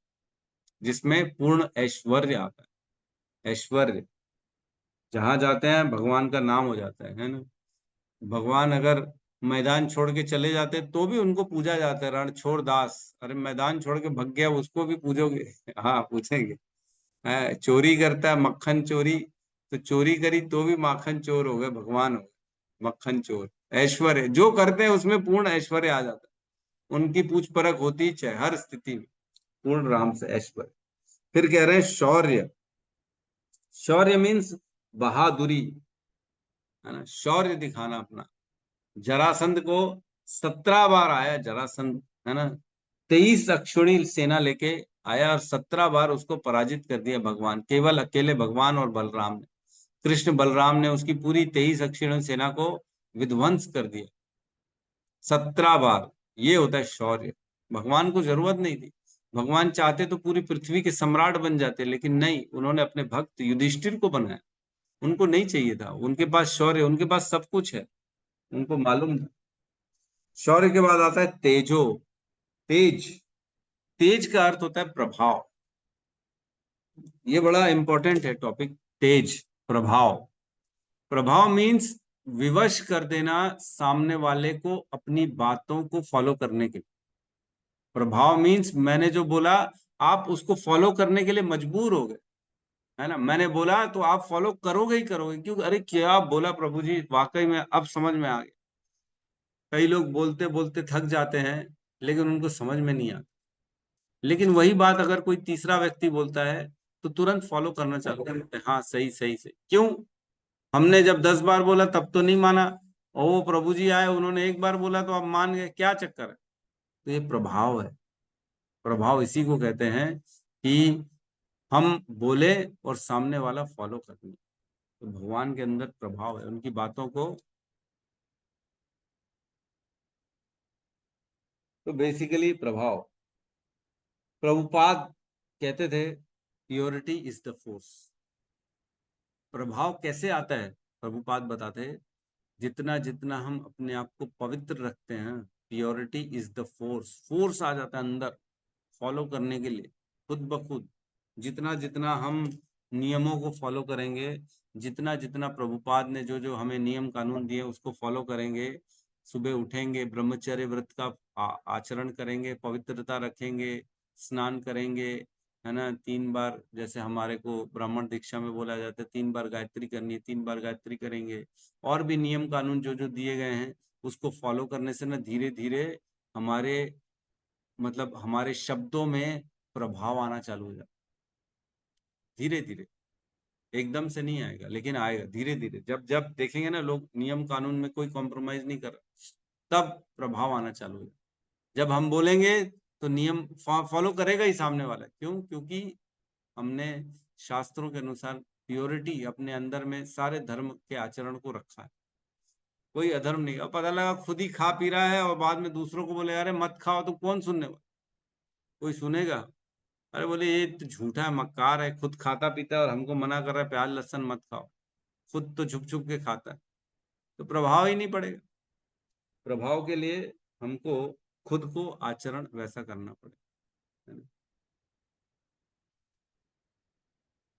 Speaker 1: जिसमें पूर्ण ऐश्वर्य आता है। ऐश्वर्य जहां जाते हैं भगवान का नाम हो जाता है ना। भगवान अगर मैदान छोड़ के चले जाते तो भी उनको पूजा जाता है, रण छोड़ दास, अरे मैदान छोड़ के भग गया उसको भी पूजोगे? हाँ पूछेंगे। चोरी करता है मक्खन चोरी, तो चोरी करी तो भी माखन चोर हो गए, भगवान हो गए मक्खन चोर। ऐश्वर्य जो करते हैं उसमें पूर्ण ऐश्वर्य आ जाता है, उनकी पूछ परख होती चाहे हर स्थिति में, पूर्ण राम से ऐश्वर्य। फिर कह रहे हैं शौर्य, शौर्य मीन्स बहादुरी, है ना, शौर्य दिखाना अपना। जरासंध को 17 बार आया जरासंध, है ना, 23 अक्षुणी सेना लेके आया और 17 बार उसको पराजित कर दिया भगवान, केवल अकेले भगवान और बलराम ने, कृष्ण बलराम ने उसकी पूरी 23 अक्षुणी सेना को विध्वंस कर दिया 17 बार। ये होता है शौर्य। भगवान को जरूरत नहीं थी, भगवान चाहते तो पूरी पृथ्वी के सम्राट बन जाते, लेकिन नहीं, उन्होंने अपने भक्त युधिष्ठिर को बनाया, उनको नहीं चाहिए था, उनके पास शौर्य, उनके पास सब कुछ है, उनको मालूम था। शौर्य के बाद आता है तेजो, तेज, तेज का अर्थ होता है प्रभाव, ये बड़ा इंपॉर्टेंट है टॉपिक, तेज, प्रभाव। प्रभाव मीन्स विवश कर देना सामने वाले को अपनी बातों को फॉलो करने के लिए। प्रभाव मीन्स मैंने जो बोला आप उसको फॉलो करने के लिए मजबूर हो गए, है ना, मैंने बोला तो आप फॉलो करोगे ही करोगे, क्यों, अरे क्या बोला प्रभु जी, वाकई में अब समझ में आ गया। कई लोग बोलते बोलते थक जाते हैं लेकिन उनको समझ में नहीं आता, लेकिन वही बात अगर कोई तीसरा व्यक्ति बोलता है तो तुरंत फॉलो करना चालू करते हैं, हाँ सही सही सही। क्यों, हमने जब 10 बार बोला तब तो नहीं माना, और वो प्रभु जी आए उन्होंने एक बार बोला तो आप मान गए, क्या चक्कर है? तो ये प्रभाव है। प्रभाव इसी को कहते हैं कि हम बोले और सामने वाला फॉलो कर ले, तो भगवान के अंदर प्रभाव है, उनकी बातों को। तो बेसिकली प्रभाव, प्रभुपाद कहते थे प्योरिटी इज द फोर्स। प्रभाव कैसे आता है प्रभुपाद बताते हैं, जितना जितना हम अपने आप को पवित्र रखते हैं, purity is the force, force आ जाता है अंदर फॉलो करने के लिए खुद ब खुद। जितना जितना हम नियमों को फॉलो करेंगे, जितना जितना प्रभुपाद ने जो जो हमें नियम कानून दिए उसको फॉलो करेंगे, सुबह उठेंगे, ब्रह्मचर्य व्रत का आचरण करेंगे, पवित्रता रखेंगे, स्नान करेंगे, है ना, 3 बार, जैसे हमारे को ब्राह्मण दीक्षा में बोला जाता है 3 बार गायत्री करनी है, 3 बार गायत्री करेंगे, और भी नियम कानून जो जो दिए गए हैं उसको फॉलो करने से ना धीरे धीरे हमारे, मतलब हमारे शब्दों में प्रभाव आना चालू हो जाता, धीरे धीरे, एकदम से नहीं आएगा लेकिन आएगा धीरे धीरे। जब जब देखेंगे ना लोग नियम कानून में कोई कॉम्प्रोमाइज नहीं कर रहा, तब प्रभाव आना चालू हो। जब हम बोलेंगे तो नियम फॉलो करेगा ही सामने वाला, क्यों, क्योंकि हमने शास्त्रों के अनुसार प्योरिटी अपने अंदर में सारे धर्म के आचरण को रखा है, कोई अधर्म नहीं। अब पता लगा खुद ही खा पी रहा है और बाद में दूसरों को बोले अरे मत खाओ, तो कौन सुनने वाला, कोई सुनेगा? अरे बोले ये तो झूठा है, मक्कार है, खुद खाता पीता है और हमको मना कर रहा है प्याज लहसुन मत खाओ, खुद तो छुप छुप के खाता है, तो प्रभाव ही नहीं पड़ेगा। प्रभाव के लिए हमको खुद को आचरण वैसा करना पड़ेगा, है ना?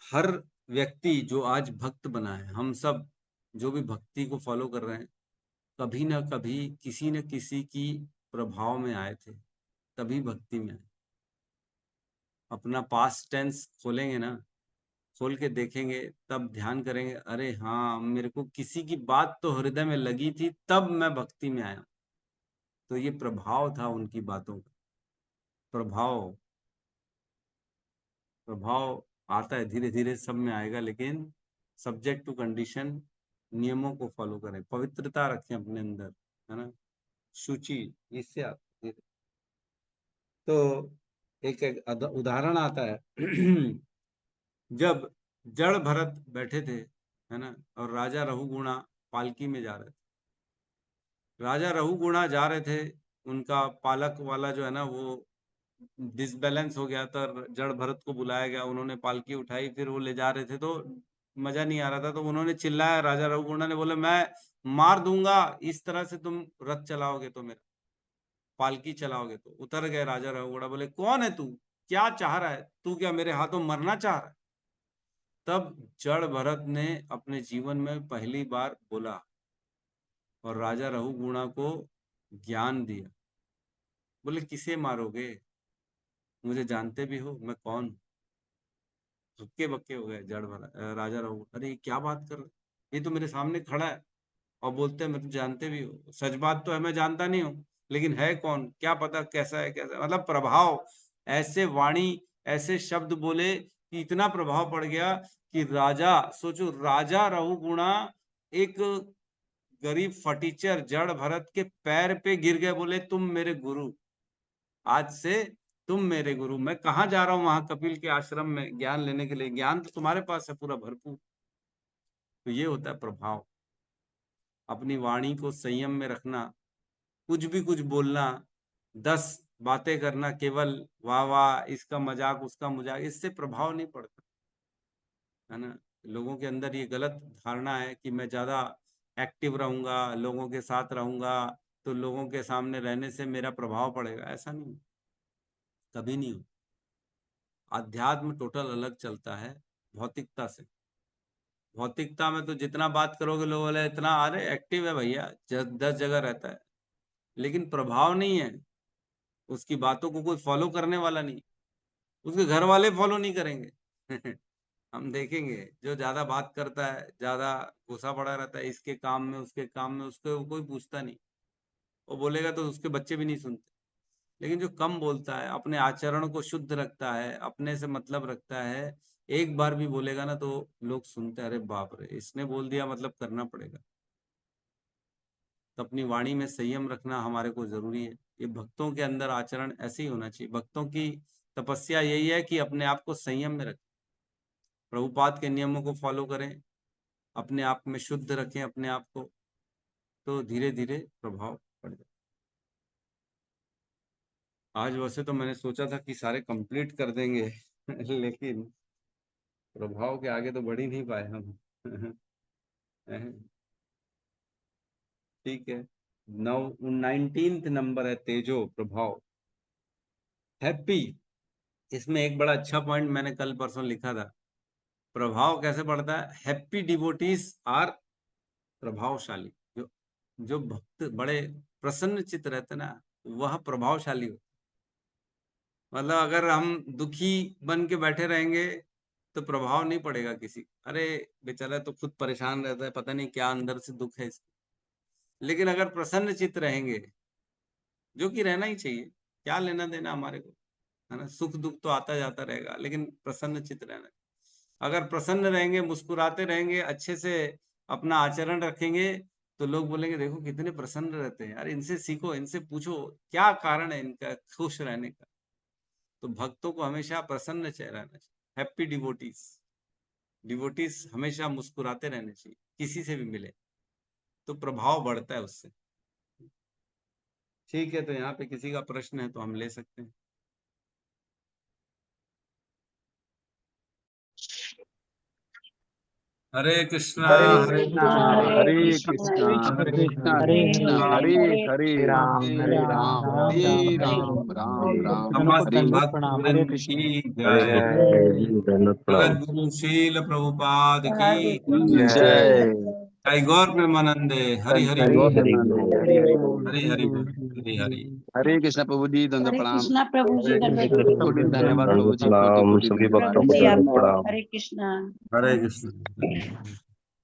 Speaker 1: हर व्यक्ति जो आज भक्त बना है, हम सब जो भी भक्ति को फॉलो कर रहे हैं, कभी ना कभी किसी न किसी की प्रभाव में आए थे, तभी भक्ति में आए। अपना पास्ट टेंस खोलेंगे ना, खोल के देखेंगे, तब ध्यान करेंगे, अरे हाँ मेरे को किसी की बात तो हृदय में लगी थी तब मैं भक्ति में आया, तो ये प्रभाव था उनकी बातों का। प्रभाव, प्रभाव आता है धीरे धीरे, सब में आएगा, लेकिन सब्जेक्ट टू कंडीशन, नियमों को फॉलो करें, पवित्रता रखें अपने अंदर, है ना, शुचि, इससे आती है। तो एक उदाहरण आता है जब जड़ भरत बैठे थे, है ना, और राजा रहुगुणा पालकी में जा रहे थे। राजा रहुगुणा जा रहे थे, उनका पालक वाला जो है ना वो डिसबैलेंस हो गया था, जड़ भरत को बुलाया गया, उन्होंने पालकी उठाई, फिर वो ले जा रहे थे तो मजा नहीं आ रहा था, तो उन्होंने चिल्लाया, राजा रघुगुणा ने बोला मैं मार दूंगा इस तरह से तुम रथ चलाओगे तो, मेरा पालकी चलाओगे तो। उतर गए राजा रघुगुणा, बोले कौन है तू, क्या चाह रहा है तू, क्या मेरे हाथों मरना चाह रहा है? तब जड़ भरत ने अपने जीवन में पहली बार बोला और राजा रघुगुणा को ज्ञान दिया। बोले किसे मारोगे, मुझे जानते भी हो मैं कौन हूं? हक्के बक्के हो गए जड़ भरा राजा रघु, अरे ये क्या बात कर रहे, ये तो मेरे सामने खड़ा है और बोलते हैं मैं तो जानते भी हो। सच बात तो है मैं जानता नहीं हूँ, लेकिन है कौन क्या पता कैसा है कैसा, मतलब प्रभाव, ऐसे वाणी ऐसे शब्द बोले कि इतना प्रभाव पड़ गया कि राजा, सोचो राजा रघुगुणा एक गरीब फटीचर जड़ भरत के पैर पे गिर गए, बोले तुम मेरे गुरु, आज से तुम मेरे गुरु। मैं कहाँ जा रहा हूँ, वहां कपिल के आश्रम में ज्ञान लेने के लिए, ज्ञान तो तुम्हारे पास है पूरा भरपूर। तो ये होता है प्रभाव, अपनी वाणी को संयम में रखना, कुछ भी कुछ बोलना, 10 बातें करना, केवल वाह वाह इसका मजाक उसका मजाक, इससे प्रभाव नहीं पड़ता, है ना। लोगों के अंदर ये गलत धारणा है कि मैं ज्यादा एक्टिव रहूंगा, लोगों के साथ रहूंगा तो लोगों के सामने रहने से मेरा प्रभाव पड़ेगा, ऐसा नहीं, कभी नहीं हो। अध्यात्म टोटल अलग चलता है भौतिकता से। भौतिकता में तो जितना बात करोगे लोग बोले इतना अरे एक्टिव है भैया, 10 जगह रहता है, लेकिन प्रभाव नहीं है, उसकी बातों को कोई फॉलो करने वाला नहीं, उसके घर वाले फॉलो नहीं करेंगे हम देखेंगे जो ज्यादा बात करता है, ज्यादा घुसा पड़ा रहता है इसके काम में उसके काम में, उसको कोई पूछता नहीं, वो बोलेगा तो उसके बच्चे भी नहीं सुनते। लेकिन जो कम बोलता है, अपने आचरण को शुद्ध रखता है, अपने से मतलब रखता है, एक बार भी बोलेगा ना तो लोग सुनते हैं, अरे बाप रे इसने बोल दिया मतलब करना पड़ेगा। तो अपनी वाणी में संयम रखना हमारे को जरूरी है। ये भक्तों के अंदर आचरण ऐसे ही होना चाहिए। भक्तों की तपस्या यही है कि अपने आप को संयम में रखें, प्रभुपाद के नियमों को फॉलो करें, अपने आप में शुद्ध रखें अपने आप को, तो धीरे धीरे प्रभाव पड़ जाए। आज वैसे तो मैंने सोचा था कि सारे कंप्लीट कर देंगे लेकिन प्रभाव के आगे तो बढ़ ही नहीं पाए हम ठीक है, 19th नंबर है तेजो प्रभाव, हैप्पी। इसमें एक बड़ा अच्छा पॉइंट मैंने कल परसों लिखा था, प्रभाव कैसे पड़ता है, हैप्पी डिवोटीज आर प्रभावशाली। जो जो भक्त बड़े प्रसन्न चित्त रहते ना वह प्रभावशाली हो। मतलब अगर हम दुखी बन के बैठे रहेंगे तो प्रभाव नहीं पड़ेगा किसी, अरे बेचारा तो खुद परेशान रहता है, पता नहीं क्या अंदर से दुख है इसको। लेकिन अगर प्रसन्न चित्त रहेंगे, जो कि रहना ही चाहिए, क्या लेना देना हमारे को, है ना, सुख दुख तो आता जाता रहेगा, लेकिन प्रसन्न चित्त रहना। अगर प्रसन्न रहेंगे, मुस्कुराते रहेंगे, अच्छे से अपना आचरण रखेंगे, तो लोग बोलेंगे देखो कितने प्रसन्न रहते हैं यार, इनसे सीखो, इनसे पूछो क्या कारण है इनका खुश रहने का। तो भक्तों को हमेशा प्रसन्न रहना चाहिए, हैप्पी डिवोटीज, डिवोटीज हमेशा मुस्कुराते रहने चाहिए, किसी से भी मिले तो प्रभाव बढ़ता है उससे। ठीक है, तो यहाँ पे किसी का प्रश्न है तो हम ले सकते हैं। हरे कृष्णा हरे
Speaker 4: हरे कृष्णा हरे कृष्णा हरे हरे राम हरे राम हरे राम राम राम
Speaker 1: समस्त
Speaker 4: हरे
Speaker 1: भक्त वृंद की जय, भगत गुरु शील प्रभुपाद की
Speaker 4: जय
Speaker 1: जय, गौर प्रेमानंदे, हरि हरि
Speaker 4: हरे
Speaker 1: बोल,
Speaker 4: हरे हरे हरे बोल
Speaker 1: हरि हरि बोल, हरि हरि।
Speaker 4: हरे कृष्णा प्रभु जी दंड
Speaker 5: हरे
Speaker 4: प्रणाम।
Speaker 5: कृष्णा प्रभु जी, दंडवत
Speaker 4: कोटि धन्यवाद प्रभु जी, कोटि
Speaker 6: प्रणाम
Speaker 4: कोटि
Speaker 6: सभी
Speaker 4: धन्यवाद।
Speaker 6: भक्तों
Speaker 5: प्रभु
Speaker 6: को
Speaker 5: जी
Speaker 6: दंड
Speaker 5: आपको
Speaker 6: प्रणाम।
Speaker 5: हरे कृष्णा।
Speaker 1: हरे कृष्ण।